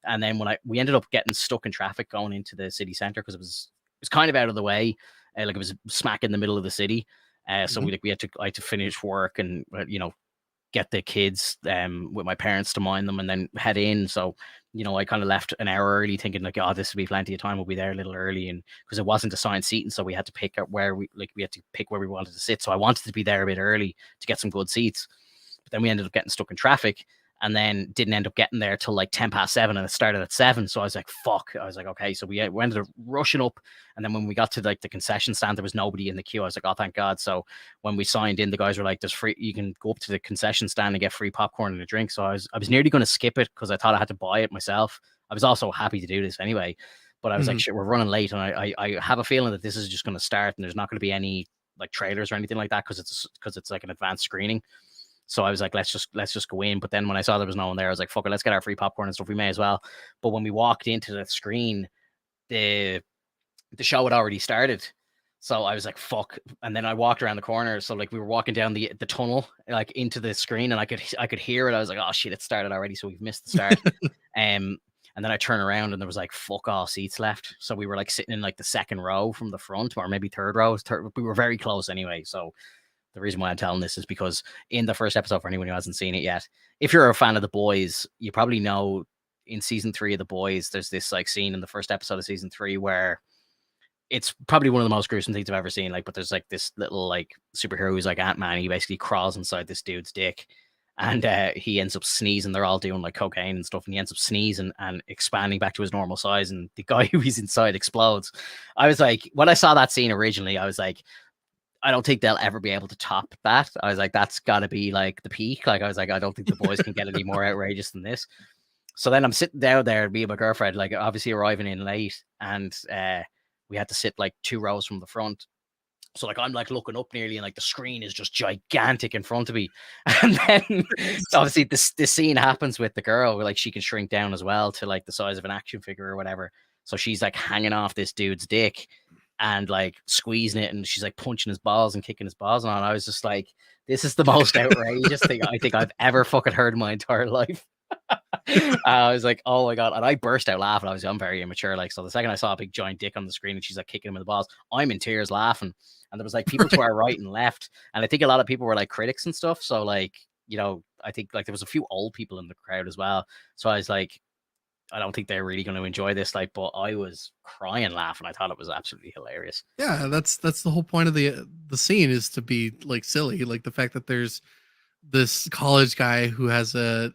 And then we ended up getting stuck in traffic going into the city center because it was kind of out of the way, like it was smack in the middle of the city. So I had to finish work and you know, get the kids with my parents to mind them and then head in. So, you know, I kind of left an hour early thinking like, oh, this will be plenty of time. We'll be there a little early. And because it wasn't assigned seating, so we had to pick up where we had to pick where we wanted to sit. So I wanted to be there a bit early to get some good seats. But then we ended up getting stuck in traffic and then didn't end up getting there till like 7:10 and it started at 7. So I was like, fuck. I was like, okay. So we ended up rushing up. And then when we got to like the concession stand, there was nobody in the queue. I was like, oh, thank God. So when we signed in, the guys were like, there's free, you can go up to the concession stand and get free popcorn and a drink. So I was nearly going to skip it because I thought I had to buy it myself. I was also happy to do this anyway, but I was like, shit, we're running late. And I have a feeling that this is just going to start and there's not going to be any like trailers or anything like that because it's like an advanced screening. So I was like, let's just go in. But then when I saw there was no one there, I was like, fuck it, let's get our free popcorn and stuff. We may as well. But when we walked into the screen, the show had already started. So I was like, fuck. And then I walked around the corner. So like we were walking down the tunnel, like into the screen, and I could hear it. I was like, oh shit, it started already. So we've missed the start. And then I turn around and there was like fuck all seats left. So we were like sitting in like the second row from the front, or maybe third row. We were very close anyway. So the reason why I'm telling this is because in the first episode, for anyone who hasn't seen it yet, if you're a fan of The Boys, you probably know in season 3 of The Boys, there's this like scene in the first episode of season 3 where it's probably one of the most gruesome things I've ever seen. Like, but there's like this little like superhero who's like Ant-Man. He basically crawls inside this dude's dick and he ends up sneezing. They're all doing like cocaine and stuff, and he ends up sneezing and expanding back to his normal size, and the guy who he's inside explodes. I was like, when I saw that scene originally, I was like, I don't think they'll ever be able to top that. I was like, that's got to be like the peak. Like, I was like, I don't think The Boys can get any more outrageous than this. So then I'm sitting down there, me and my girlfriend, like obviously arriving in late, and we had to sit like 2 rows from the front. So like I'm like looking up nearly, and like the screen is just gigantic in front of me. And then obviously this scene happens with the girl, where like she can shrink down as well to like the size of an action figure or whatever. So she's like hanging off this dude's dick and like squeezing it, and she's like punching his balls and kicking his balls on. I was just like, this is the most outrageous thing I think I've ever fucking heard in my entire life. I was like, oh my god, and I burst out laughing. I'm very immature, like, so the second I saw a big giant dick on the screen and she's like kicking him in the balls, I'm in tears laughing. And there was like people to our right and left, and I think a lot of people were like critics and stuff. So like, I think like there was a few old people in the crowd as well. So I was like, I don't think they're really going to enjoy this. Like, but I was crying laughing. I thought it was absolutely hilarious. Yeah, that's the whole point of the scene, is to be like silly, like the fact that there's this college guy who has a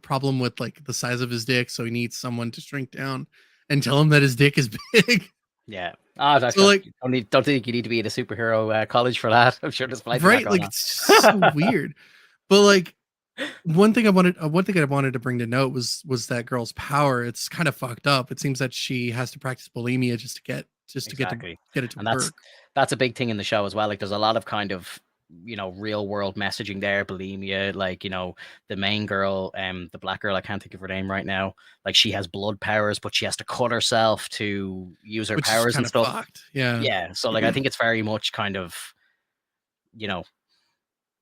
problem with like the size of his dick, so he needs someone to shrink down and tell him that his dick is big. Yeah. That's So, like, don't think you need to be in a superhero college for that. I'm sure there's plenty right, like it's so weird. But like one thing I wanted to bring to note was that girl's power. It's kind of fucked up. It seems that she has to practice bulimia just to get it to and work. That's a big thing in the show as well. Like there's a lot of kind of real world messaging there. Bulimia, like the main girl, the black girl, I can't think of her name right now, like she has blood powers, but she has to cut herself to use her powers and stuff. Fucked. Yeah, so like I think it's very much kind of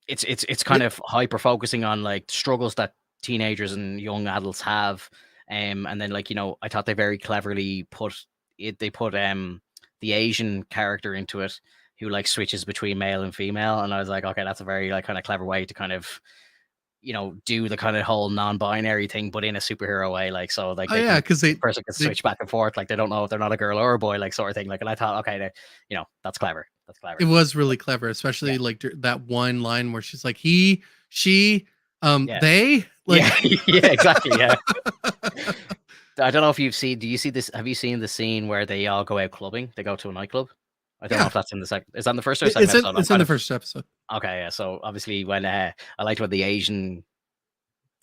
it's kind of hyper focusing on like struggles that teenagers and young adults have, and then like I thought they very cleverly put the Asian character into it, who like switches between male and female, and I was like, okay, that's a very like kind of clever way to kind of do the kind of whole non-binary thing, but in a superhero way, like, so like because the person can switch back and forth, like they don't know if they're not a girl or a boy, like, sort of thing, like, and I thought, okay, that's clever. It was really clever, especially like that one line where she's like, he, she, they, like, yeah, exactly, yeah. I don't know if have you seen the scene where they all go out clubbing? They go to a nightclub. I don't know if that's in the second. Is that in the first or second episode? It's in the first episode. Okay, yeah. So obviously, when I liked when the Asian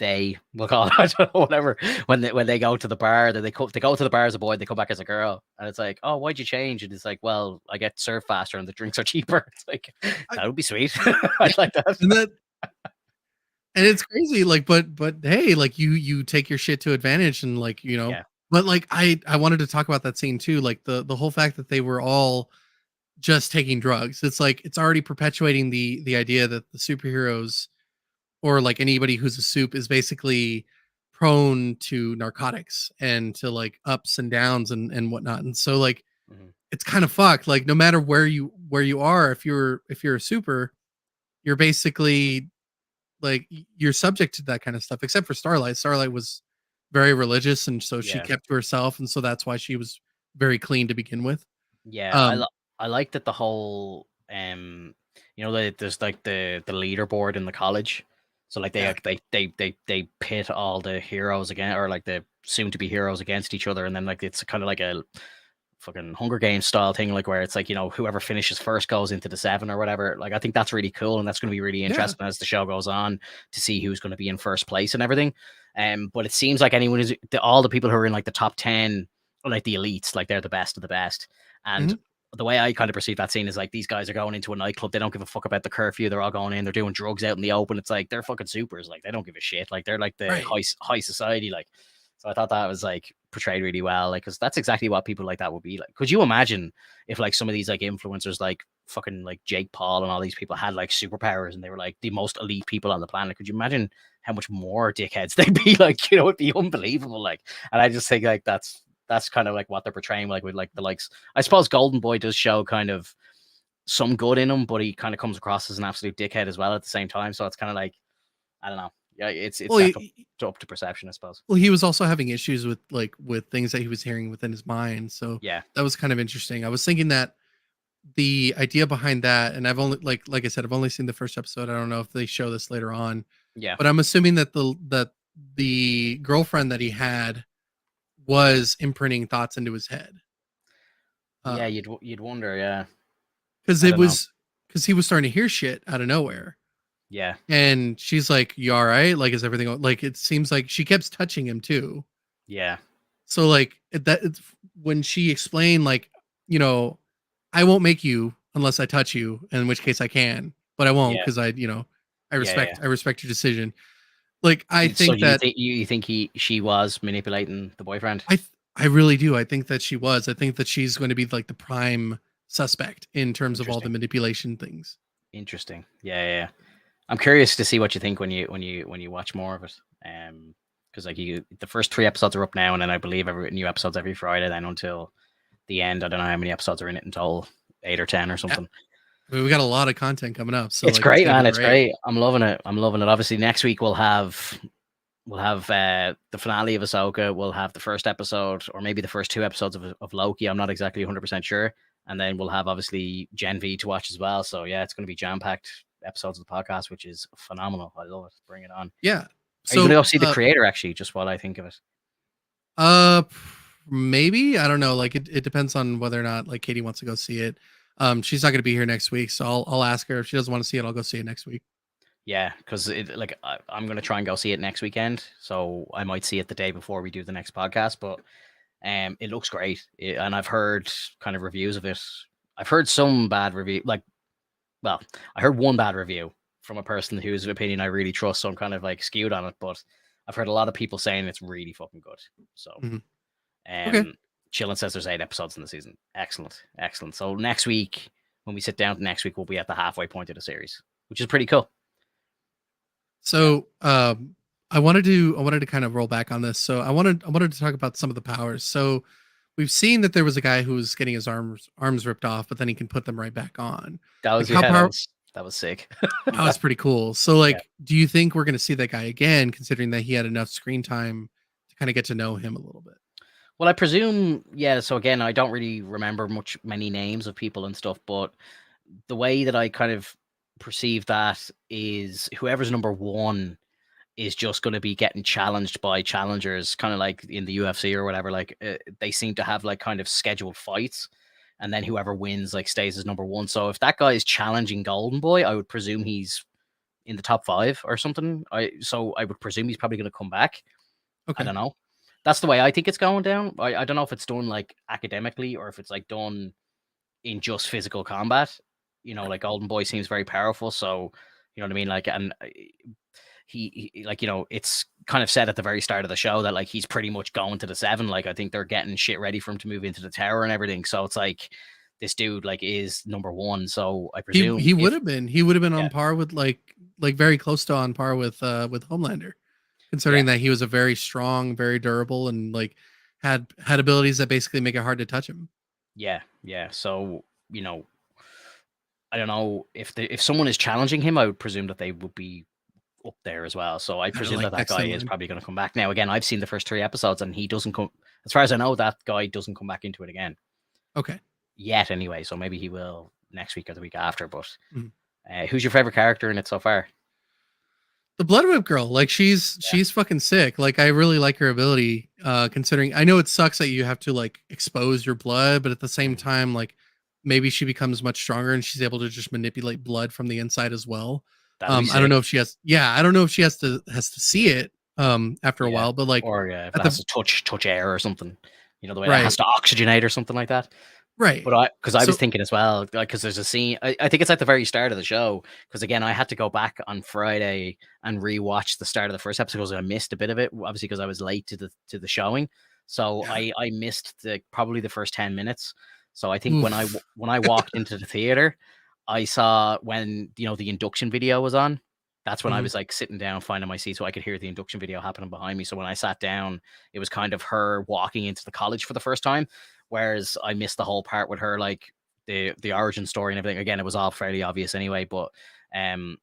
we'll call it, I don't know, whatever. When they go to the bar, they go to the bar as a boy, they come back as a girl, and it's like, oh, why'd you change? And it's like, well, I get served faster and the drinks are cheaper. It's like, that would be sweet. I'd like that. And it's crazy, like, but hey, like you take your shit to advantage, and like But like I wanted to talk about that scene too, like the whole fact that they were all just taking drugs. It's like it's already perpetuating the idea that the superheroes, or like anybody who's a soup, is basically prone to narcotics and to like ups and downs and whatnot. And so like it's kind of fucked. Like no matter where you are, if you're a super, you're basically like you're subject to that kind of stuff, except for Starlight. Starlight was very religious, and so she kept to herself, and so that's why she was very clean to begin with. I like that the whole there's like the leaderboard in the college, so like they pit all the heroes again, or like the soon to be heroes against each other, and then like it's kind of like a fucking Hunger Games style thing, like where it's like whoever finishes first goes into the 7 or whatever. Like I think that's really cool, and that's going to be really interesting as the show goes on, to see who's going to be in first place and everything. But it seems like all the people who are in like the top 10 are like the elites, like they're the best of the best. And the way I kind of perceive that scene is like these guys are going into a nightclub, they don't give a fuck about the curfew, they're all going in, they're doing drugs out in the open. It's like they're fucking supers, like they don't give a shit, like they're like the high society, like. So I thought that was like portrayed really well, like, because that's exactly what people like that would be like. Could you imagine if like some of these like influencers, like fucking like Jake Paul and all these people, had like superpowers and they were like the most elite people on the planet? Could you imagine how much more dickheads they'd be? Like, it'd be unbelievable. Like, and I just think like that's kind of like what they're portraying, like with like the likes. I suppose Golden Boy does show kind of some good in him, but he kind of comes across as an absolute dickhead as well at the same time. So it's kind of like, I don't know. Yeah, it's up to perception, I suppose. Well, he was also having issues with things that he was hearing within his mind. So yeah, that was kind of interesting. I was thinking that the idea behind that, and I've only like I said, I've only seen the first episode. I don't know if they show this later on. Yeah, but I'm assuming that the girlfriend that he had was imprinting thoughts into his head. Yeah, you'd wonder, yeah, because he was starting to hear shit out of nowhere. Yeah. And she's like, "You all right? Like, is everything like?" It seems like she kept touching him too. Yeah. So like it's when she explained, like, I won't make you unless I touch you, in which case I can, but I won't because I respect your decision. Like, I think you think she was manipulating the boyfriend. I really do. I think that she was. I think that she's going to be like the prime suspect in terms of all the Interesting. manipulation things. Interesting. Yeah, yeah, yeah. I'm curious to see what you think when you watch more of it. Because like the first 3 episodes are up now, and then I believe every new episodes every Friday, then until the end. I don't know how many episodes are in it until 8 or 10 or Yeah. something. I mean, we got a lot of content coming up, so It's like it's great, gonna man. be It's great. great. I'm loving it. I'm loving it. Obviously, next week we'll have the finale of Ahsoka. We'll have the first episode, or maybe the first 2 episodes of Loki. I'm not exactly 100% sure. And then we'll have obviously Gen V to watch as well. So yeah, it's going to be jam packed episodes of the podcast, which is phenomenal. I love it. Bring it on. Yeah. Are you going to So go see the creator? Actually, just while I think of it. uh maybe, I don't know, like it depends on whether or not like Katie wants to go see it. She's not going to be here next week, so I'll ask her. If she doesn't want to see it, I'll go see it next week. Yeah, because I'm going to try and go see it next weekend. So I might see it the day before we do the next podcast. But it looks great, and I've heard kind of reviews of it. I've heard some bad review, well, I heard one bad review from a person whose opinion I really trust, so I'm kind of like skewed on it. But I've heard a lot of people saying it's really fucking good. So, Mhm. Okay. Chillin says there's 8 episodes in the season. Excellent, excellent. So next week, when we sit down next week, we'll be at the halfway point of the series, which is pretty cool. So I wanted to kind of roll back on this. So I wanted to talk about some of the powers. So we've seen that there was a guy who was getting his arms ripped off, but then he can put them right back on. That Like was yeah, how power that was sick. that was pretty cool. So Yeah. like, do you think we're gonna see that guy again, considering that he had enough screen time to kind of get to know him a little bit? Well, I presume, yeah. So again, I don't really remember many names of people and stuff, but the way that I kind of perceive that is whoever's number one is just going to be getting challenged by challengers, kind of like in the UFC or whatever. Like they seem to have like kind of scheduled fights, and then whoever wins like stays as number one. So if that guy is challenging Golden Boy, I would presume he's in the top 5 or something. I would presume he's probably going to come back. I Okay. don't know. That's the way I think it's going down. I don't know if it's done like academically or if it's like done in just physical combat. Like Golden Boy seems very powerful, so you know what I mean. Like, and he like it's kind of said at the very start of the show that like he's pretty much going to the 7. Like I think they're getting shit ready for him to move into the tower and everything. So it's like this dude like is number one. So I He presume he would have been yeah, on par with like very close to on par with Homelander, yeah, considering that he was a very strong, very durable, and like had abilities that basically make it hard to touch him. yeah, yeah. So I don't know if someone is challenging him. I would presume that they would be up there as well. So I Kinda presume like that next guy in is line. probably going to come back. Now, again, I've seen the first 3 episodes and he doesn't come, as far as I know, that guy doesn't come back into it again Okay. yet anyway. So maybe he will next week or the week after. But Mhm. who's your favorite character in it so far? The Blood Whip girl, like she's fucking sick. Like I really like her ability. Considering I know it sucks that you have to like expose your blood, but at the same time, like maybe she becomes much stronger and she's able to just manipulate blood from the inside as well. That'd be I don't sick. know if she has. Yeah, I don't know if she has to see it. After a Yeah. while, but like Or if at it has the to touch air or something, the way that has right, to oxygenate or something like that. right. But because I was So thinking as well, like, because there's a scene, I think it's at the very start of the show. Because again, I had to go back on Friday and rewatch the start of the first episode because I missed a bit of it, obviously because I was late to the showing. So yeah. I missed probably the first 10 minutes. So I think when I Oof. when I walked into the theater, I saw when the induction video was on. That's when I Mhm. was like sitting down, finding my seat, so I could hear the induction video happening behind me. So when I sat down, it was kind of her walking into the college for the first time. Whereas I missed the whole part with her, like the origin story and everything. Again, it was all fairly obvious anyway, but um,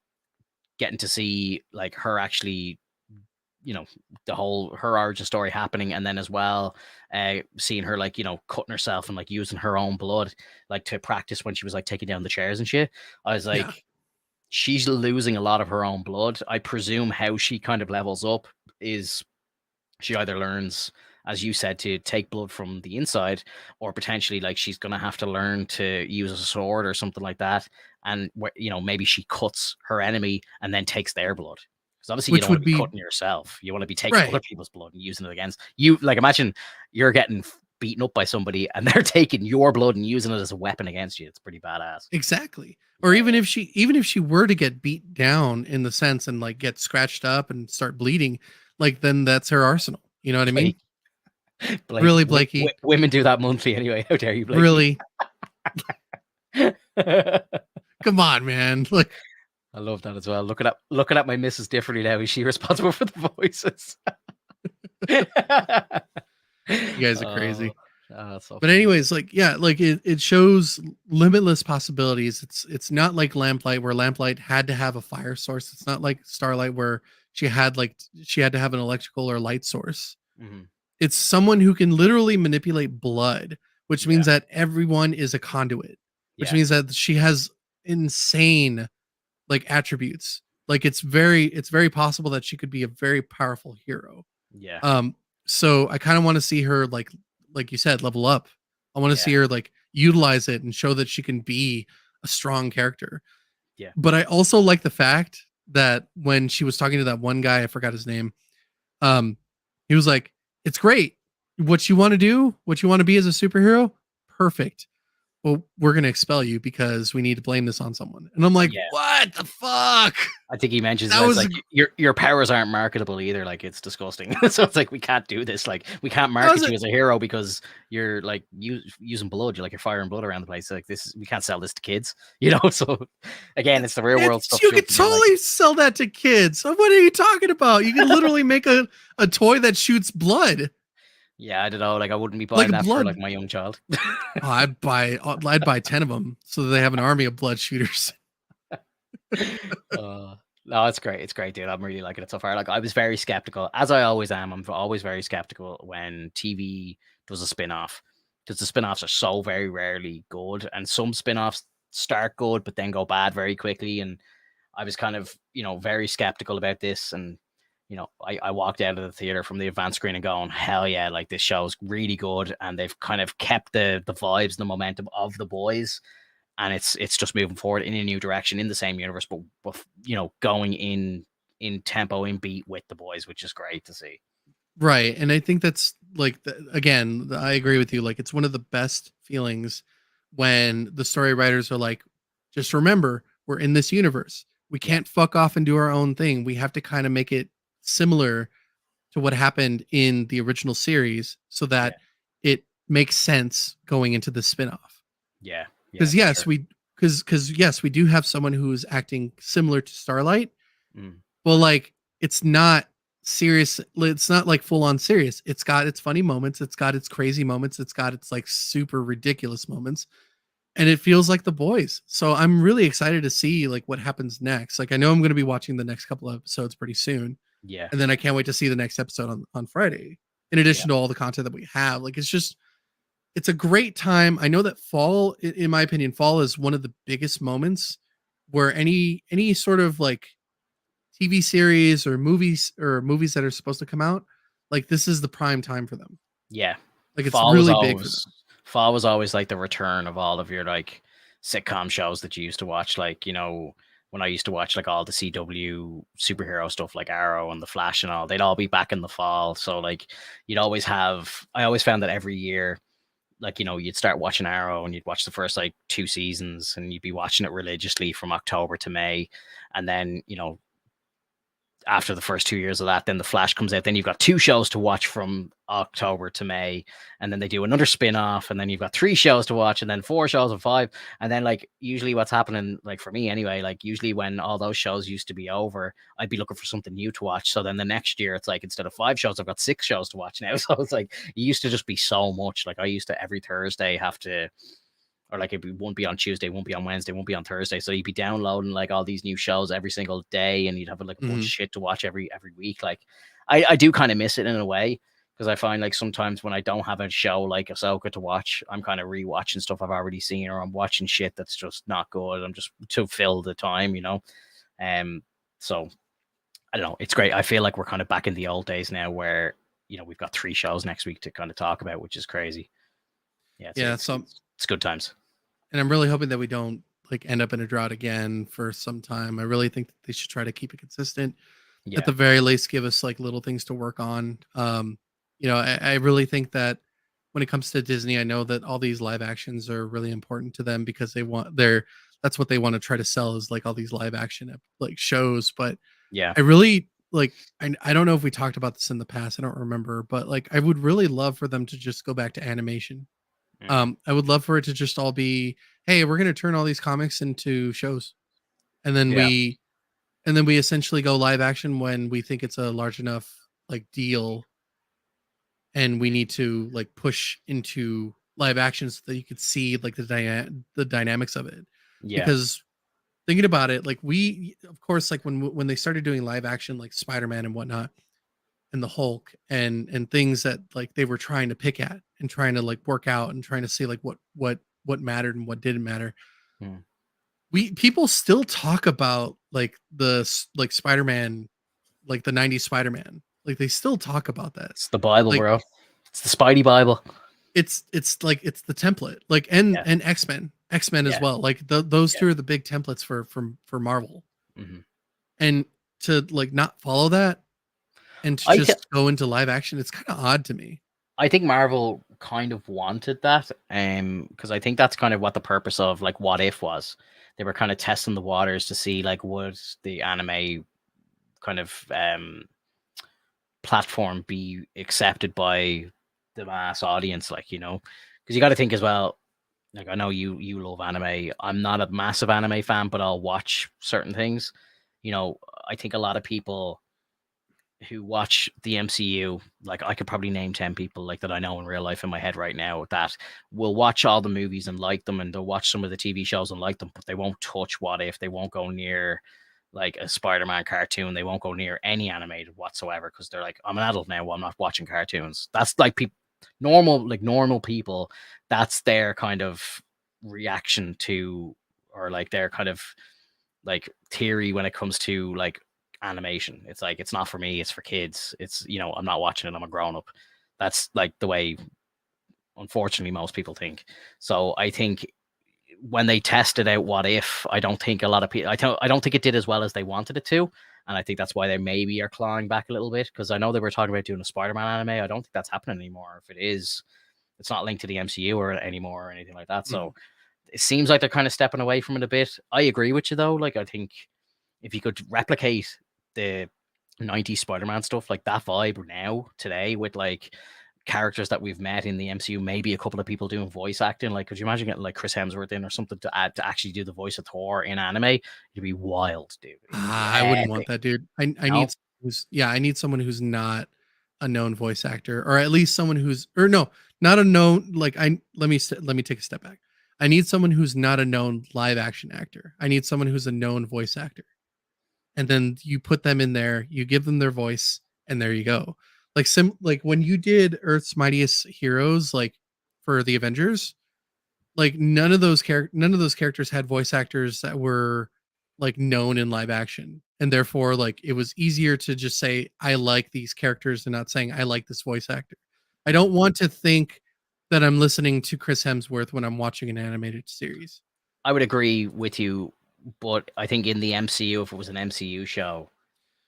getting to see like her actually, the whole her origin story happening, and then as well, seeing her like cutting herself and like using her own blood like to practice when she was like taking down the chairs and shit. I was Yeah. like, she's losing a lot of her own blood. I presume how she kind of levels up is she either learns, as you said, to take blood from the inside, or potentially like she's gonna have to learn to use a sword or something like that. And maybe she cuts her enemy and then takes their blood. Because obviously you Which don't want would to be be cutting yourself. You want to be taking other right. people's blood and using it against you. Like imagine you're getting beaten up by somebody and they're taking your blood and using it as a weapon against you. It's pretty badass. Exactly. Or Yeah, even if she were to get beat down in the sense and like get scratched up and start bleeding, like then that's her arsenal. You know what I yeah. mean? Blake, Really, Blakey? women do that monthly anyway. How dare you, Blakey? Really? Come on, man. Like, I love that as well. Looking at my missus differently now. Is she responsible for the voices? you guys are Oh, crazy. that's so But funny. anyways, like, yeah, like it shows limitless possibilities. It's not like Lamplight, where Lamplight had to have a fire source. It's not like Starlight, where she had to have an electrical or light source. Mhm. It's someone who can literally manipulate blood, which Yeah, means that everyone is a conduit, which yeah, means that she has insane like attributes. Like it's very possible that she could be a very powerful hero. yeah, Um, so I kind of want to see her like you said, level up. I want to yeah, see her like utilize it and show that she can be a strong character. yeah, But I also like the fact that when she was talking to that one guy, I forgot his name. Um, he was like, "It's great. What you want to do, what you want to be as a superhero, perfect. Well, we're gonna expel you because we need to blame this on someone." And I'm like, yeah. "What the fuck?" I think he mentions That that it's was like your powers aren't marketable either. Like it's disgusting. So it's like we can't do this. Like we can't that was market it. you as a hero because you're like using blood. You're like you're firing blood around the place. Like this, we can't sell this to kids. You know. So again, it's the real world stuff. You could Jumping in, like, totally sell that to kids. What are you talking about? You can literally make a toy that shoots blood, yeah, I don't know. Like I wouldn't be like buying that for blood. like my young child. Oh, I'd buy 10 of them so that they have an army of blood shooters. No, it's great. It's great, dude. I'm really liking it so far. Like I was very skeptical, as I always am. I'm always very skeptical when TV does a spin-off because the spin-offs are so very rarely good, and some spin-offs start good but then go bad very quickly. And I was kind of, very skeptical about this. And I walked out of the theater from the advanced screen and going, hell yeah, like this show's really good, and they've kind of kept the vibes, the momentum of the boys, and it's just moving forward in a new direction in the same universe, but going in tempo, in beat with the boys, which is great to see. Right. And I think that's like, again, I agree with you. Like, it's one of the best feelings when the story writers are like, just remember, we're in this universe. We Yeah, can't fuck off and do our own thing. We have to kind of make it similar to what happened in the original series so yeah, that it makes sense going into the spin-off. yeah, yeah, Because for yes, sure. yes, we do have someone who's acting similar to Starlight. Mm, Well, like it's not serious. It's not like full on serious. It's got its funny moments. It's got its crazy moments. It's got its like super ridiculous moments, and it feels like the boys. So I'm really excited to see like what happens next. Like I know I'm going to be watching the next couple of episodes pretty soon, yeah, and then I can't wait to see the next episode on Friday. In yeah, addition to all the content that we have, like it's a great time. I know that fall, in my opinion, fall is one of the biggest moments where any sort of like TV series or movies that are supposed to come out, like this is the prime time for them. yeah. Like it's Fall was really big for always them. Fall was always like the return of all of your like sitcom shows that you used to watch. Like when I used to watch like all the CW superhero stuff like Arrow and the Flash and all, they'd all be back in the fall. So like you'd always have. I always found that every year, like you'd start watching Arrow and you'd watch the first like 2 seasons and you'd be watching it religiously from October to May, and then after the first 2 years of that, then the Flash comes out. Then you've got 2 shows to watch from October to May, and then they do another spin-off, and then you've got 3 shows to watch, and then 4 shows and 5. And then like usually what's happening, like for me anyway, like usually when all those shows used to be over, I'd be looking for something new to watch. So then the next year it's like instead of 5 shows, I've got 6 shows to watch now. So it's like it used to just be so much. Like I used to every Thursday have to, or like it won't be on Tuesday, won't be on Wednesday, won't be on Thursday. So you'd be downloading like all these new shows every single day, and you'd have like a bunch of Mhm. shit to watch every week. Like I do kind of miss it in a way, because I find like sometimes when I don't have a show like Ahsoka to watch, I'm kind of rewatching stuff I've already seen, or I'm watching shit that's just not good. I'm just to fill the time. So I don't know. It's great. I feel like we're kind of back in the old days now, where we've got 3 shows next week to kind of talk about, which is crazy. Yeah, it's Yeah, it's, so it's good times. and I'm really hoping that we don't like end up in a drought again for some time. I really think that they should try to keep it consistent. At Yeah, the very least, give us like little things to work on. I really think that when it comes to Disney, I know that all these live actions are really important to them because that's what they want to try to sell is like all these live action like shows. But yeah. I really like I don't know if we talked about this in the past. I don't remember, but like I would really love for them to just go back to animation. I would love for it to just all be, hey, we're gonna turn all these comics into shows, and then Yeah. we essentially go live action when we think it's a large enough like deal, and we need to like push into live action so that you could see like the dynamics of it. Yeah. Because thinking about it, like we, of course, like when they started doing live action, like Spider-Man and whatnot, and the Hulk and things that like they were trying to pick at and trying to like work out and trying to see like what mattered and what didn't matter. Mm. We people still talk about like like Spider-Man, like the 90s Spider-Man. Like they still talk about that. It's the Bible, Like bro. It's the Spidey Bible. it's like it's the template. Like Yeah. and X-Men. X-Men as Yeah. well. Like those Yeah. two are the big templates for Marvel. Mm-hmm. And to like not follow that and to just go into live action, it's kind of odd to me. I think Marvel kind of wanted that, because I think that's kind of what the purpose of like What If was. They were kind of testing the waters to see like would the anime kind of platform be accepted by the mass audience, like, you know, because you got to think as well. Like, I know you love anime. I'm not a massive anime fan, but I'll watch certain things. You know, I think a lot of people who watch the MCU, like I could probably name 10 people like that I know in real life in my head right now that will watch all the movies and like them, and they'll watch some of the TV shows and like them, but they won't touch What If. They won't go near like a Spider-Man cartoon. They won't go near any animated whatsoever because they're like, I'm an adult now. Well, I'm not watching cartoons. That's like normal people. That's their kind of reaction to, or like their kind of like theory when it comes to like animation. It's like, it's not for me, it's for kids. It's, you know, I'm not watching it, I'm a grown up. That's like the way, unfortunately, most people think. So I think when they tested out What If, I don't think a lot of people, I don't think it did as well as they wanted it to. And I think that's why they maybe are clawing back a little bit, because I know they were talking about doing a Spider-Man anime. I don't think that's happening anymore. If it is, it's not linked to the MCU or anymore or anything like that. So it seems like they're kind of stepping away from it a bit. I agree with you though. Like, I think if you could replicate the 90s Spider-Man stuff, like that vibe now, today, with like characters that we've met in the MCU, maybe a couple of people doing voice acting. Like, could you imagine getting like Chris Hemsworth in or something to add to actually do the voice of Thor in anime? It'd be wild, dude. I wouldn't want Epic. that, dude. I No? need I need someone who's not a known voice actor, or at least someone who's, or no, not a known, like let me take a step back. I need someone who's not a known live action actor. I need someone who's a known voice actor. And then you put them in there, you give them their voice, and there you go. Like when you did Earth's Mightiest Heroes, like for the Avengers, like none of those characters had voice actors that were like known in live action, and therefore like it was easier to just say I like these characters and not saying I like this voice actor. I don't want to think that I'm listening to Chris Hemsworth when I'm watching an animated series. I would agree with you, but I think in the MCU, if it was an MCU show,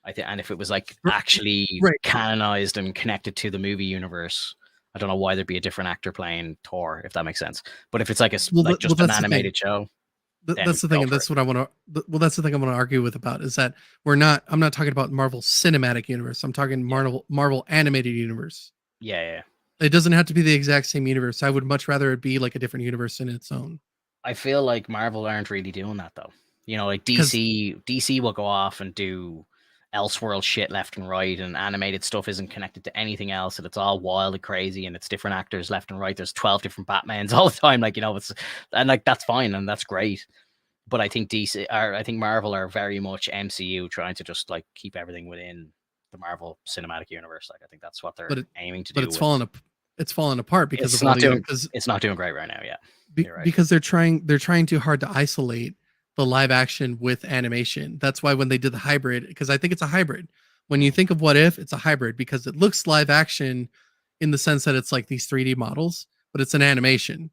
I think, and if it was like actually Right. canonized and connected to the movie universe, I don't know why there'd be a different actor playing Thor, if that makes sense. But if it's like just an animated show, that's the thing, and that's what I want to. Well, that's the thing I want to argue with about is that I'm not talking about Marvel Cinematic Universe. I'm talking Marvel Animated Universe. Yeah. It doesn't have to be the exact same universe. I would much rather it be like a different universe in its own. I feel like Marvel aren't really doing that though. You know, like DC will go off and do Elseworld shit left and right, and animated stuff isn't connected to anything else, and it's all wild and crazy, and it's different actors left and right. There's 12 different Batmans all the time, like, you know, and like that's fine and that's great. But I think I think Marvel are very much MCU, trying to just like keep everything within the Marvel Cinematic Universe. Like, I think that's what they're aiming to do. But it's fallen apart because it's not doing great right now. Yeah, right. Because they're trying too hard to isolate the live action with animation. That's why when they did the hybrid, because I think it's a hybrid. When you think of What If, it's a hybrid because it looks live action in the sense that it's like these 3D models, but it's an animation.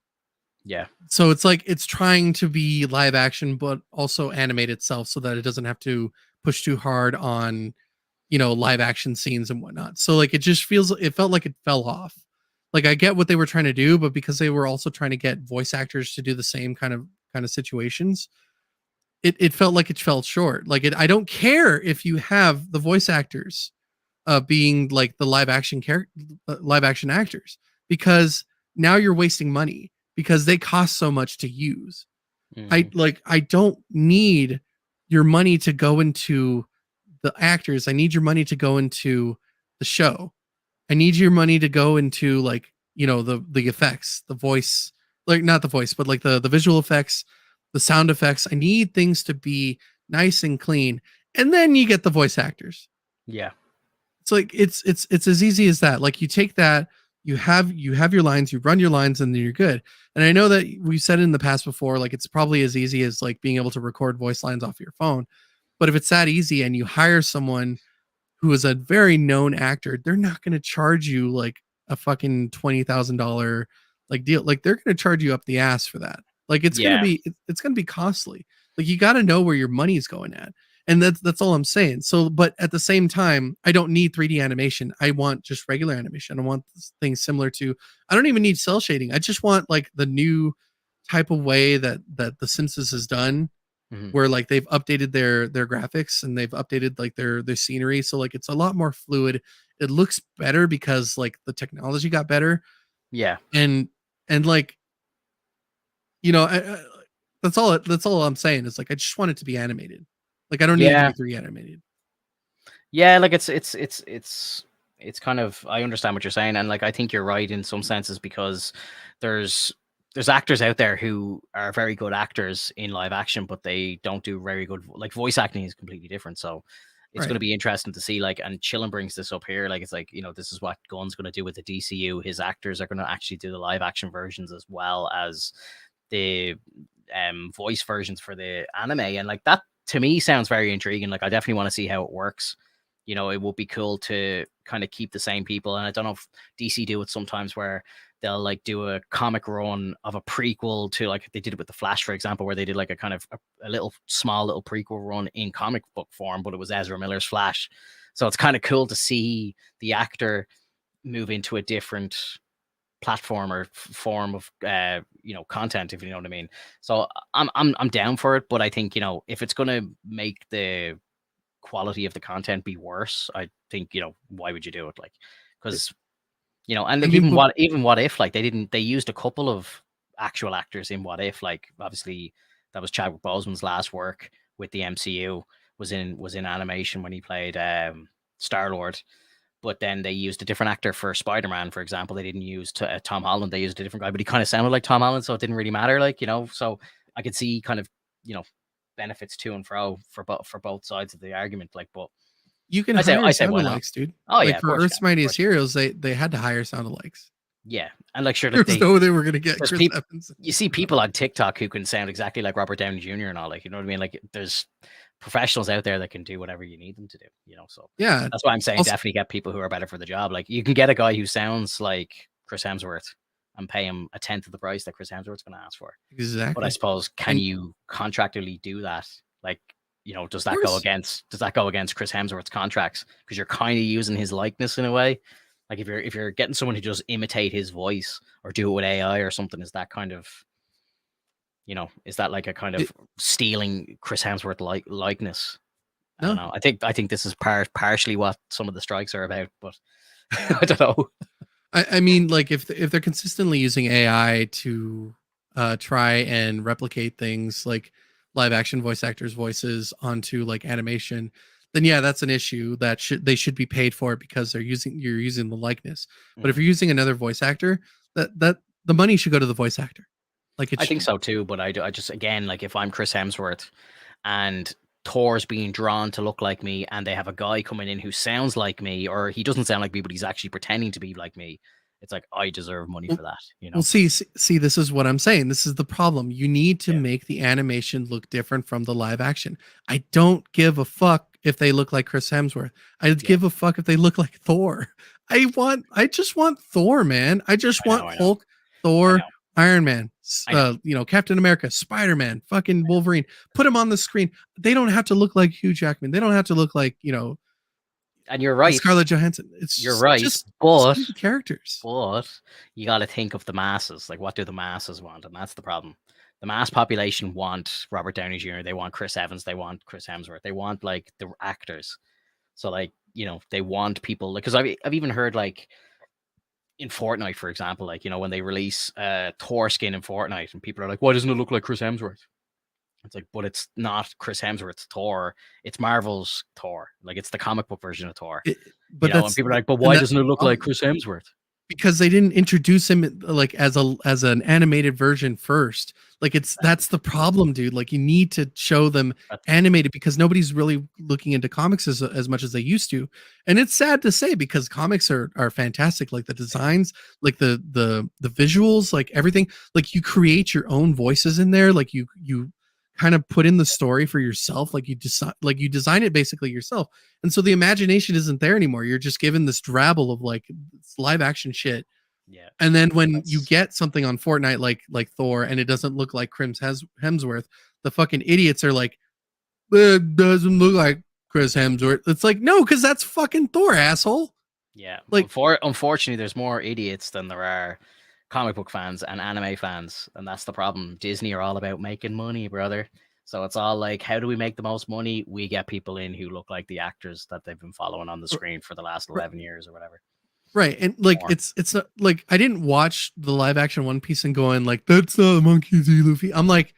Yeah. So it's like it's trying to be live action, but also animate itself so that it doesn't have to push too hard on, you know, live action scenes and whatnot. So like it felt like it fell off. Like I get what they were trying to do, but because they were also trying to get voice actors to do the same kind of situations, it felt like it fell short. Like I don't care if you have the voice actors being like the live action actors, because now you're wasting money because they cost so much to use. I don't need your money to go into the actors. I need your money to go into the show. I need your money to go into like, the effects, the voice, like not the voice, but like the visual effects, the sound effects. I need things to be nice and clean. And then you get the voice actors. Yeah. It's like it's as easy as that. Like you take that, you have your lines, you run your lines, and then you're good. And I know that we've said it in the past before, like it's probably as easy as like being able to record voice lines off your phone. But if it's that easy and you hire someone who is a very known actor, they're not going to charge you like a fucking $20,000 like deal. Like they're going to charge you up the ass for that. Like it's going to be it's going to be costly. Like you got to know where your money's going at. And that's all I'm saying. So, but at the same time, I don't need 3D animation. I want just regular animation. I want things similar to. I don't even need cell shading. I just want like the new type of way that The Simpsons has done, where like they've updated their graphics and they've updated like their scenery. So like it's a lot more fluid. It looks better because like the technology got better. Yeah. And like, that's all I'm saying. Is like I just want it to be animated. Like I don't need it to be 3D animated. Yeah, like it's kind of, I understand what you're saying, and like I think you're right in some senses, because there's actors out there who are very good actors in live action, but they don't do very good, like voice acting is completely different. So it's going to be interesting to see, like, and Chillin brings this up here, like it's like, this is what Gunn's going to do with the DCU. His actors are going to actually do the live action versions as well as the voice versions for the anime, and like that to me sounds very intriguing. Like I definitely want to see how it works. It would be cool to kind of keep the same people, and I don't know if DC do it sometimes where they'll like do a comic run of a prequel to, like they did it with the Flash, for example, where they did like a kind of a little small little prequel run in comic book form, but it was Ezra Miller's Flash. So it's kind of cool to see the actor move into a different platform or form of content, if you know what I mean. So I'm down for it, but I think if it's gonna make the quality of the content be worse, I think why would you do it? Like, because and like, even what if, like, they used a couple of actual actors in What If, like obviously that was Chadwick Boseman's last work with the MCU, was in animation when he played Star-Lord. But then they used a different actor for Spider-Man, for example. They didn't use Tom Holland. They used a different guy, but he kind of sounded like Tom Holland, so it didn't really matter. Like, so I could see kind of, benefits to and fro for both sides of the argument. Like, but you can hire sound-alikes, dude. Oh, like yeah. For Earth's Mightiest Heroes, they had to hire sound-alikes. Yeah. And like, sure, there's no way they were going to get Chris Evans. You see people on TikTok who can sound exactly like Robert Downey Jr. and all, like, you know what I mean? Like, there's professionals out there that can do whatever you need them to do, so yeah, that's why I'm saying definitely get people who are better for the job. Like, you can get a guy who sounds like Chris Hemsworth and pay him a tenth of the price that Chris Hemsworth's going to ask for. Exactly. But I suppose, can you contractually do that? Like, does that go against Chris Hemsworth's contracts? Because you're kind of using his likeness in a way. Like, if you're getting someone who just imitate his voice or do it with AI or something, is that kind of, is that like a kind of stealing Chris Hemsworth likeness? I don't know. I think this is partially what some of the strikes are about, but I don't know. I mean, like if they're consistently using AI to try and replicate things like live action voice actors' voices onto like animation, then yeah, that's an issue that they should be paid for it because you're using the likeness. But if you're using another voice actor, that the money should go to the voice actor. Like I think so too, but I just, again, like if I'm Chris Hemsworth and Thor's being drawn to look like me, and they have a guy coming in who sounds like me, or he doesn't sound like me, but he's actually pretending to be like me, it's like, I deserve money for that, Well, see, this is what I'm saying. This is the problem. You need to make the animation look different from the live action. I don't give a fuck if they look like Chris Hemsworth. I give a fuck if they look like Thor. I just want Thor, man. I just want Hulk, Thor, Iron Man, Captain America, Spider-Man, fucking Wolverine. Put them on the screen. They don't have to look like Hugh Jackman. They don't have to look like, and you're right, Scarlett Johansson. You're right, but just characters. But you got to think of the masses. Like, what do the masses want? And that's the problem. the mass population want Robert Downey Jr., they want Chris Evans, they want Chris Hemsworth, they want like the actors. So like, you know, they want people, because I've even heard like in Fortnite, for example, like, you know, when they release Thor skin in Fortnite and people are like, why doesn't it look like Chris Hemsworth? It's like, but it's not Chris Hemsworth's Thor. It's Marvel's Thor. Like, it's the comic book version of Thor. But you know, and people are like, but why doesn't it look like Chris Hemsworth? Because they didn't introduce him like as an animated version first. Like that's the problem, dude. Like you need to show them animated because nobody's really looking into comics as much as they used to. And it's sad to say because comics are fantastic. Like the designs, like the visuals, like everything. Like you create your own voices in there. Like you kind of put in the story for yourself. Like you design it basically yourself. And so the imagination isn't there anymore. You're just given this drabble of like live action shit. Yeah. And then when you get something on Fortnite like Thor and it doesn't look like Chris Hemsworth, the fucking idiots are like, it doesn't look like Chris Hemsworth. It's like, no, because that's fucking Thor, asshole. Yeah. Like, unfortunately, there's more idiots than there are comic book fans and anime fans, and that's the problem. Disney are all about making money, brother. So it's all like, how do we make the most money? We get people in who look like the actors that they've been following on the screen for the last 11 years or whatever. Right. And like it's not like I didn't watch the live action One Piece and going like, that's not Monkey D. Luffy. I'm like,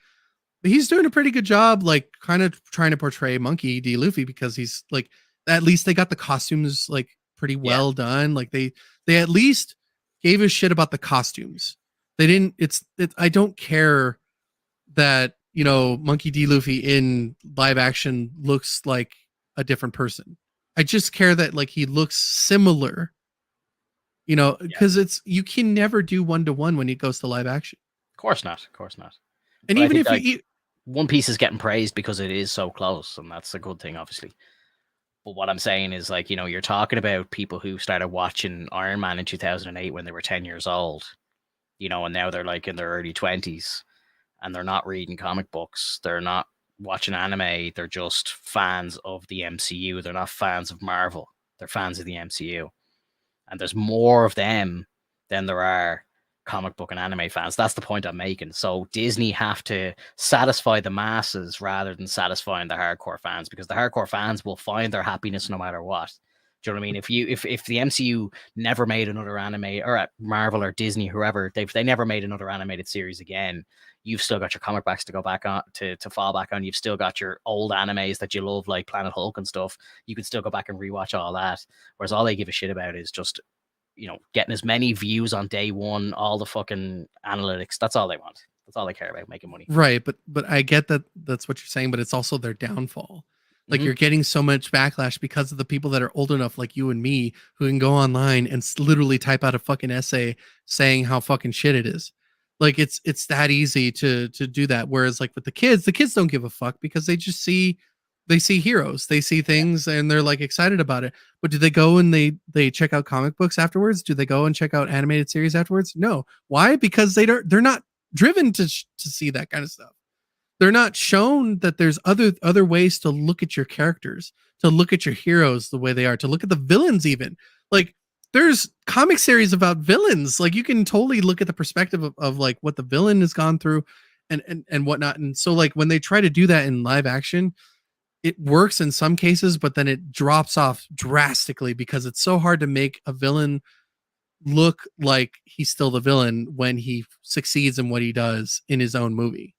he's doing a pretty good job, like kind of trying to portray Monkey D. Luffy because he's like, at least they got the costumes like pretty well done. Like they at least gave a shit about the costumes. They didn't, I don't care that, you know, Monkey D. Luffy in live action looks like a different person. I just care that like he looks similar. You know, because you can never do 1-to-1 when it goes to live action. Of course not. And but even if like, One Piece is getting praised because it is so close, and that's a good thing, obviously. But what I'm saying is, like, you know, you're talking about people who started watching Iron Man in 2008 when they were 10 years old, you know, and now they're like in their early 20s, and they're not reading comic books, they're not watching anime, they're just fans of the MCU. They're not fans of Marvel, they're fans of the MCU. And there's more of them than there are comic book and anime fans. That's the point I'm making. So Disney have to satisfy the masses rather than satisfying the hardcore fans, because the hardcore fans will find their happiness no matter what. Do you know what I mean? If the MCU never made another anime, or Marvel or Disney, whoever, they never made another animated series again, you've still got your comic backs to go back on, to fall back on. You've still got your old animes that you love, like Planet Hulk and stuff. You can still go back and rewatch all that. Whereas all they give a shit about is just, you know, getting as many views on day one, all the fucking analytics. That's all they want. That's all they care about, making money. Right. But I get that that's what you're saying, but it's also their downfall. Like you're getting so much backlash because of the people that are old enough, like you and me, who can go online and literally type out a fucking essay saying how fucking shit it is. Like it's that easy to do that. Whereas like with the kids don't give a fuck because they just see heroes, they see things and they're like excited about it. But do they go and they check out comic books afterwards? Do they go and check out animated series afterwards? No. Why? Because they're not driven to see that kind of stuff. They're not shown that there's other ways to look at your characters, to look at your heroes the way they are, to look at the villains even. Like there's comic series about villains. Like you can totally look at the perspective of like what the villain has gone through and whatnot. And so like when they try to do that in live action, it works in some cases, but then it drops off drastically because it's so hard to make a villain look like he's still the villain when he succeeds in what he does in his own movie.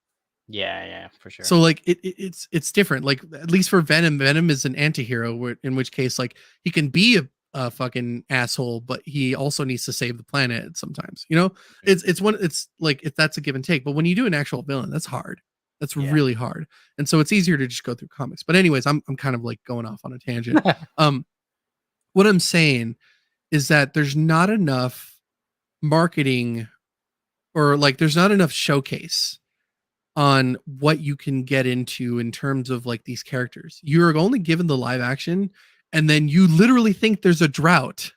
Yeah, for sure. So like it's different. Like at least for Venom is an anti-hero, in which case like he can be a fucking asshole, but he also needs to save the planet sometimes. You know, it's like if that's a give and take. But when you do an actual villain, that's hard. That's really hard. And so it's easier to just go through comics. But anyways, I'm kind of like going off on a tangent. What I'm saying is that there's not enough marketing, or like there's not enough showcase on what you can get into in terms of like these characters. You're only given the live action and then you literally think there's a drought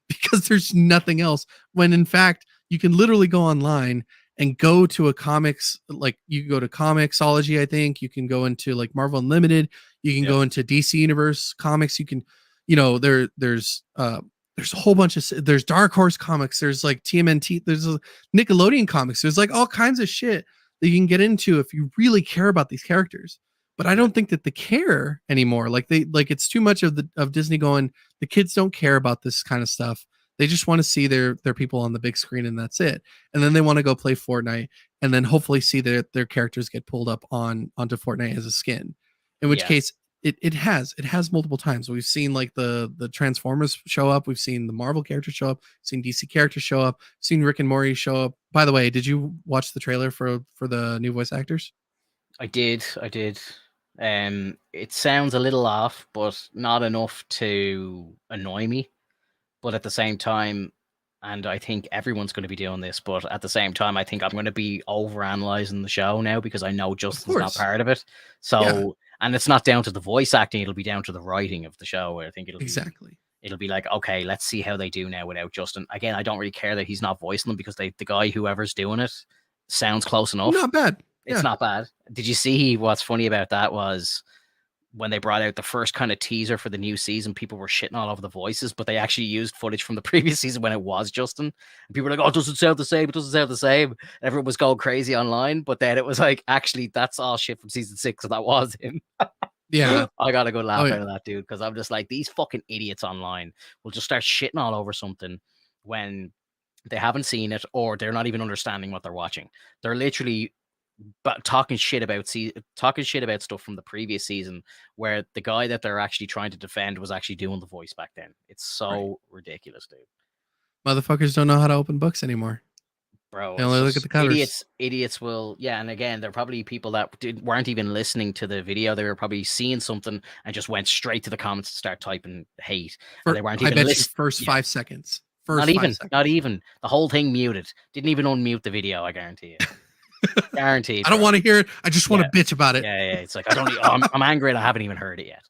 because there's nothing else, when in fact you can literally go online and go to a comics, like you can go to Comixology, I think you can go into like Marvel Unlimited, you can go into DC Universe comics, you can, you know, there's a whole bunch of, there's Dark Horse comics, there's like TMNT, there's Nickelodeon comics, there's like all kinds of shit that you can get into if you really care about these characters. But I don't think that they care anymore. Like it's too much of Disney going, the kids don't care about this kind of stuff. They just want to see their people on the big screen and that's it. And then they want to go play Fortnite and then hopefully see their characters get pulled up onto Fortnite as a skin. In which case it has multiple times. We've seen like the Transformers show up, we've seen the Marvel characters show up, seen DC characters show up, seen Rick and Morty show up. By the way, did you watch the trailer for the new voice actors? I did. It sounds a little off, but not enough to annoy me. But at the same time, and I think everyone's going to be doing this, but at the same time, I think I'm going to be over analyzing the show now because I know Justin's not part of it. So, and it's not down to the voice acting; it'll be down to the writing of the show. I think it'll be like, okay, let's see how they do now without Justin. Again, I don't really care that he's not voicing them because the guy, whoever's doing it, sounds close enough. Not bad. It's not bad. Did you see what's funny about that was when they brought out the first kind of teaser for the new season, people were shitting all over the voices, but they actually used footage from the previous season when it was Justin. And people were like, oh, it doesn't sound the same. It doesn't sound the same. And everyone was going crazy online. But then it was like, actually, that's all shit from season 6. And that was him. Yeah. I got a good laugh out of that, dude. Because I'm just like, these fucking idiots online will just start shitting all over something when they haven't seen it or they're not even understanding what they're watching. They're literally talking shit about stuff from the previous season where the guy that they're actually trying to defend was actually doing the voice back then. It's so ridiculous, dude. Motherfuckers don't know how to open books anymore, bro. They only look at the covers. Idiots will, and again, they're probably people that weren't even listening to the video. They were probably seeing something and just went straight to the comments to start typing hate. And they weren't even listening. First 5 seconds. Not even the whole thing muted. Didn't even unmute the video. I guarantee you. Guaranteed. I don't want to hear it. I just want to bitch about it. Yeah. It's like I'm angry and I haven't even heard it yet.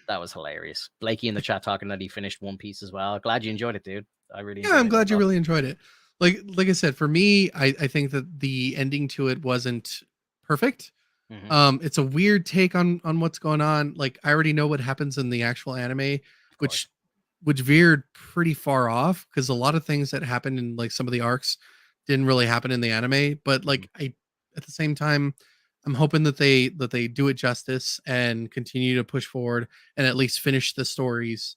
That was hilarious. Blakey in the chat talking that he finished One Piece as well. Glad you enjoyed it, dude. I'm glad you really enjoyed it. Like I said, for me, I think that the ending to it wasn't perfect. Mm-hmm. It's a weird take on what's going on. Like I already know what happens in the actual anime, which veered pretty far off because a lot of things that happened in like some of the arcs didn't really happen in the anime, but like at the same time, I'm hoping that they do it justice and continue to push forward and at least finish the stories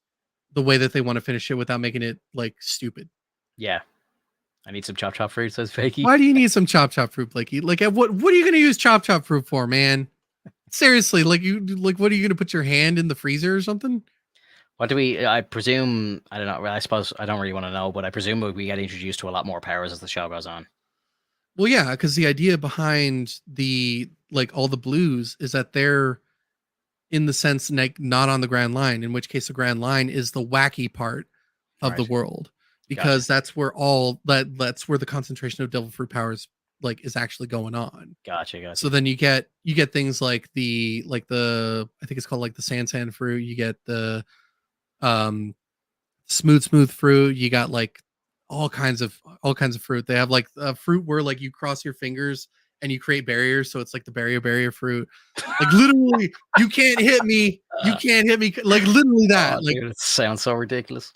the way that they want to finish it without making it like stupid. Yeah. I need some chop fruit, says Fakey. Why do you need some chop fruit, Blakey? Like what are you going to use chop fruit for, man? Seriously, what are you going to put your hand in the freezer or something? What do I presume, I don't know, I suppose I don't really want to know, but I presume we get introduced to a lot more powers as the show goes on. Well, yeah, because the idea behind all the blues is that they're in the sense like not on the Grand Line, in which case the Grand Line is the wacky part of the world, because that's where that's where the concentration of devil fruit powers is actually going on. Gotcha. So then you get things like the I think it's called like the sand fruit. You get the smooth fruit. You got like all kinds of fruit. They have like a fruit where like you cross your fingers and you create barriers, so it's like the barrier fruit. Like literally, you can't hit me. Like literally that. Like dude, it sounds so ridiculous.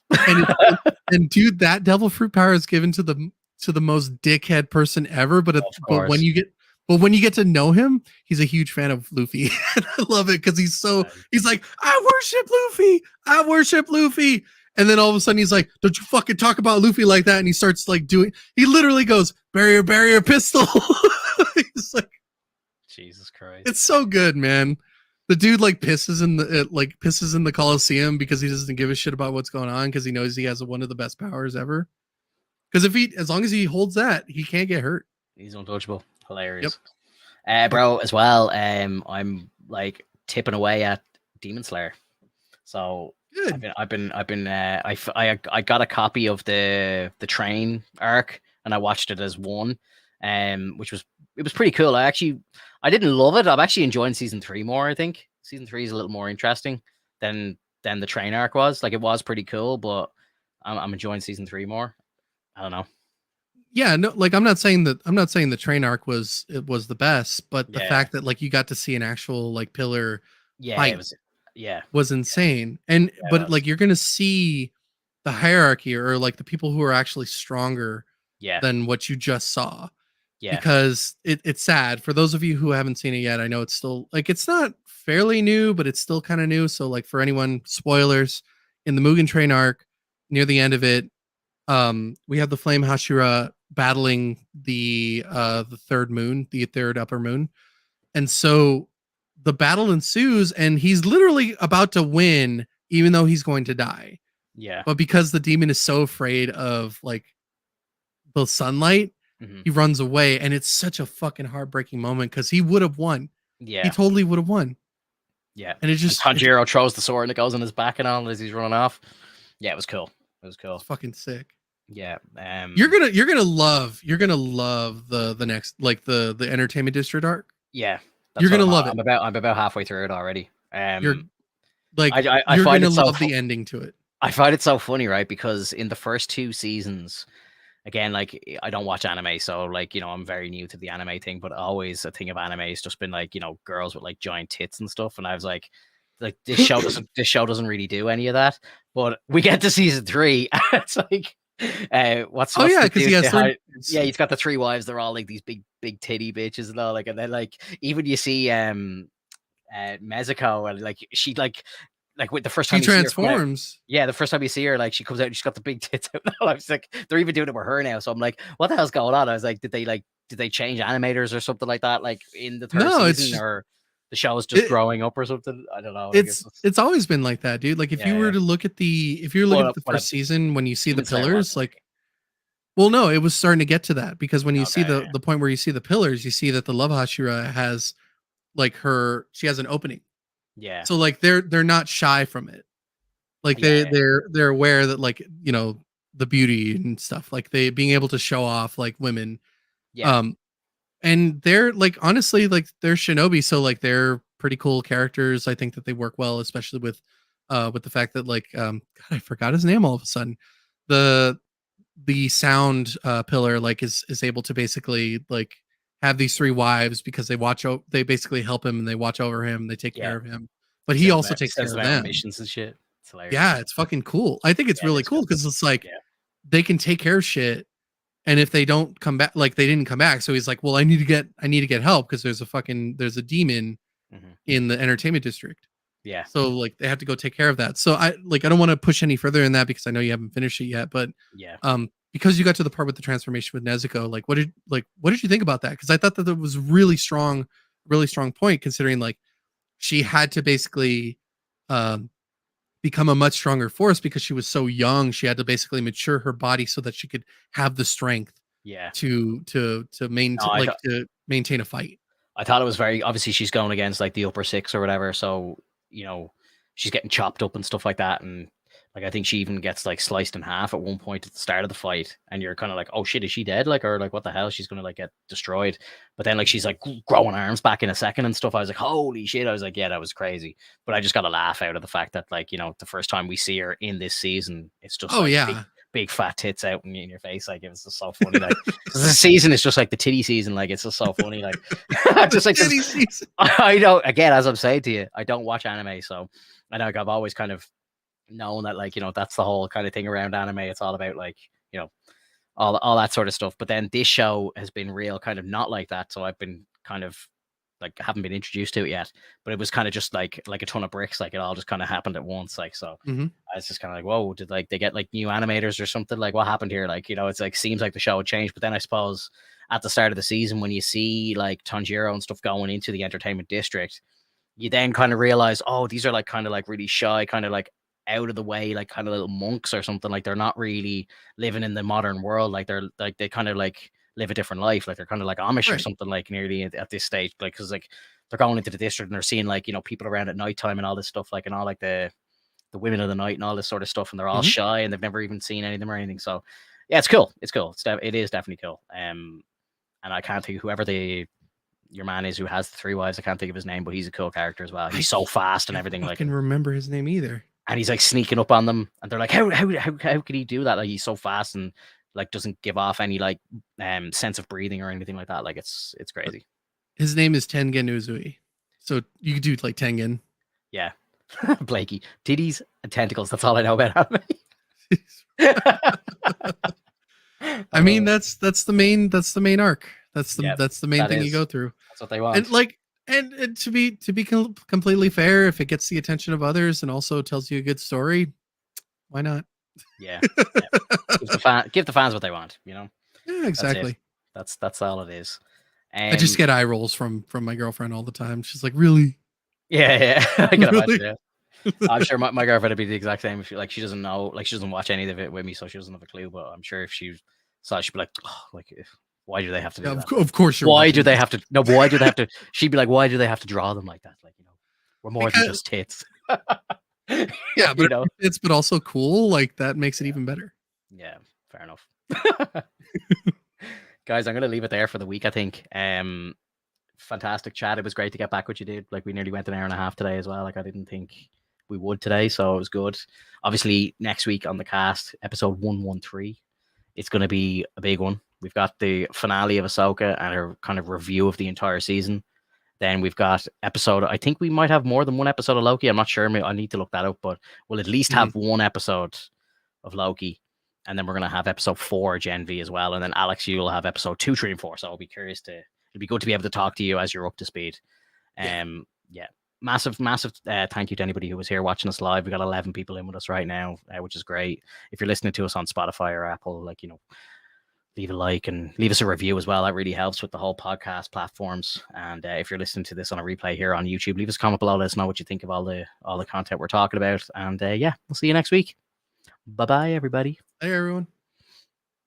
And dude, that devil fruit power is given to the most dickhead person ever. But when you get to know him, he's a huge fan of Luffy. I love it because he's like, I worship Luffy. And then all of a sudden he's like, don't you fucking talk about Luffy like that. And he starts like he literally goes, barrier pistol. He's like, Jesus Christ. It's so good, man. The dude pisses in the Coliseum because he doesn't give a shit about what's going on because he knows he has one of the best powers ever. Because as long as he holds that, he can't get hurt. He's untouchable. Hilarious. Yep. Bro, as well, I'm like tipping away at Demon Slayer. So good. I got a copy of the train arc and I watched it as one, which was pretty cool. I didn't love it. I'm actually enjoying season 3 more. I think season 3 is a little more interesting than the train arc was. Like it was pretty cool, but I'm enjoying season 3 more. I don't know. Yeah, no, like I'm not saying the train arc was the best, but the fact that you got to see an actual pillar fight was insane. And but you're gonna see the hierarchy or the people who are actually stronger than what you just saw. Yeah. because it's sad for those of you who haven't seen it yet. I know it's still like it's not fairly new, but it's still kind of new. So like for anyone, spoilers in the Mugen Train arc, near the end of it, we have the Flame Hashira battling the third moon, the third upper moon, and so the battle ensues, and he's literally about to win, even though he's going to die. Yeah. But because the demon is so afraid of like the sunlight, he runs away, and it's such a fucking heartbreaking moment because he would have won. Yeah. He totally would have won. Yeah. And it just Tanjiro throws the sword and it goes in his back and all as he's running off. Yeah, it was cool. It was cool. It's fucking sick. Yeah. You're gonna love the next, like the entertainment district arc. Yeah. You're gonna love it. I'm about halfway through it already. You're like I you're find gonna it so love the ending to it. I find it so funny, right? Because in the first 2 seasons, again, like I don't watch anime, so like, you know, I'm very new to the anime thing, but always a thing of anime has just been like, you know, girls with like giant tits and stuff. And I was like this show doesn't really do any of that. But we get to season 3, it's like what's yeah, because he has yeah, he's got the 3 wives, they're all like these big titty bitches and all, like, and then like even you see Mezuko, and like she like with the first time she transforms. Yeah, the first time you see her, like she comes out and she's got the big tits out. I was like, they're even doing it with her now. So I'm like, what the hell's going on? I was like, did they change animators or something like that? Like in the third season, or the show is just growing up or something? I don't know. It's always been like that, dude. Like if you were to look at the first season, when you see the pillars, like, well, no, it was starting to get to that, because when you see the point where you see the pillars, you see that the Love Hashira has like she has an opening. Yeah. So like they're not shy from it. Like they're aware that, like, you know, the beauty and stuff, like they being able to show off like women. Yeah. And they're like, honestly, like they're shinobi, so like they're pretty cool characters. I think that they work well, especially with the fact that like God, I forgot his name all of a sudden. The sound pillar like is able to basically like have these 3 wives, because they basically help him and they watch over him, they take care of him, but he also takes care of them. Missions and shit. It's hilarious. Yeah, it's fucking cool. I think it's really cool because it's like they can take care of shit, and if they don't come back, like they didn't come back, so he's like, well, I need to get help because there's a demon in the entertainment district. Yeah. So like they have to go take care of that. So I don't want to push any further in that because I know you haven't finished it yet, but because you got to the part with the transformation with Nezuko, like what did you think about that? Because I thought that it was really strong point, considering like she had to basically become a much stronger force because she was so young. She had to basically mature her body so that she could have the strength to maintain a fight. I thought it was very obviously she's going against like the upper 6 or whatever, so you know she's getting chopped up and stuff like that, and like I think she even gets like sliced in half at one point at the start of the fight, and you're kind of like, oh shit, is she dead? Like, or like what the hell? She's gonna like get destroyed. But then like she's like growing arms back in a second and stuff. I was like, holy shit! I was like, yeah, that was crazy. But I just got a laugh out of the fact that like, you know, the first time we see her in this season, it's just big fat tits out in your face. Like it was just so funny. Like the season is just like the titty season. Like it's just so funny. Like just like titty season. I know. Again, as I'm saying to you, I don't watch anime, so I know like, I've always kind of known that, like, you know, that's the whole kind of thing around anime. It's all about like, you know, all that sort of stuff. But then this show has been real kind of not like that. So I've been kind of like haven't been introduced to it yet, but it was kind of just like a ton of bricks. Like it all just kind of happened at once. Like, so I was just kind of like, whoa, did like they get like new animators or something? Like what happened here? Like, you know, it's like seems like the show had changed. But then I suppose at the start of the season, when you see like Tanjiro and stuff going into the entertainment district, you then kind of realize, oh, these are like kind of like really shy, kind of like out of the way, like kind of little monks or something. Like they're not really living in the modern world. Like they're like they kind of like live a different life. Like they're kind of like Amish or something, like nearly at this stage. Like because like they're going into the district and they're seeing like, you know, people around at nighttime and all this stuff, like, and all like the women of the night and all this sort of stuff, and they're all shy and they've never even seen any of them or anything. So yeah, it's cool. It's cool. It is definitely cool. And I can't think whoever your man is who has the 3 wives. I can't think of his name, but he's a cool character as well. He's so fast and everything. Like, I can remember his name either. And he's like sneaking up on them, and they're like, how could he do that? Like he's so fast and like doesn't give off any like sense of breathing or anything like that. Like it's crazy. His name is Tengen Uzui, so you could do like Tengen. Yeah, Blakey, titties and tentacles. That's all I know about anime. I mean, that's the main arc. That's the Yep, that's the main that thing you is. go through. That's what they want. And like, and to be completely fair, if it gets the attention of others and also tells you a good story, why not? Yeah. Give the fans what they want, you know. Yeah, exactly. That's all it is. I just get eye rolls from my girlfriend all the time. She's like, "Really? Yeah. I can Really?" imagine. Yeah. I'm sure my girlfriend would be the exact same. If she doesn't know, like she doesn't watch any of it with me, so she doesn't have a clue. But I'm sure if she saw, she'd be like, oh, like, why do they have to do Yeah, that? of course you're. Why do they this. have to? No, why do they have to? She'd be like, why do they have to draw them like that? Like, you know, we're more than Because- just tits. Yeah, but you know, it's but also cool. Like that makes it even better. yeah, fair enough. Guys, I'm gonna leave it there for the week. I think. Fantastic chat. It was great to get back with you, dude. Like we nearly went an hour and a half today as well. Like I didn't think we would today, so it was good. Obviously, next week on the cast, episode 113, it's going to be a big one. We've got the finale of Ahsoka and a kind of review of the entire season. Then we've got episode. I think we might have more than one episode of Loki. I'm not sure. I need to look that up, but we'll at least have one episode of Loki. And then we're going to have episode 4 Gen V as well. And then Alex, you'll have episode 2, 3, and 4. So I'll be curious to. It'd be good to be able to talk to you as you're up to speed. Yeah. Massive thank you to anybody who was here watching us live. We got 11 people in with us right now, which is great. If you're listening to us on Spotify or Apple, like, you know, leave a like and leave us a review as well. That really helps with the whole podcast platforms. And if you're listening to this on a replay here on YouTube, leave us a comment below. Let us know what you think of all the content we're talking about. And we'll see you next week. Bye-bye, everybody. Hey, everyone.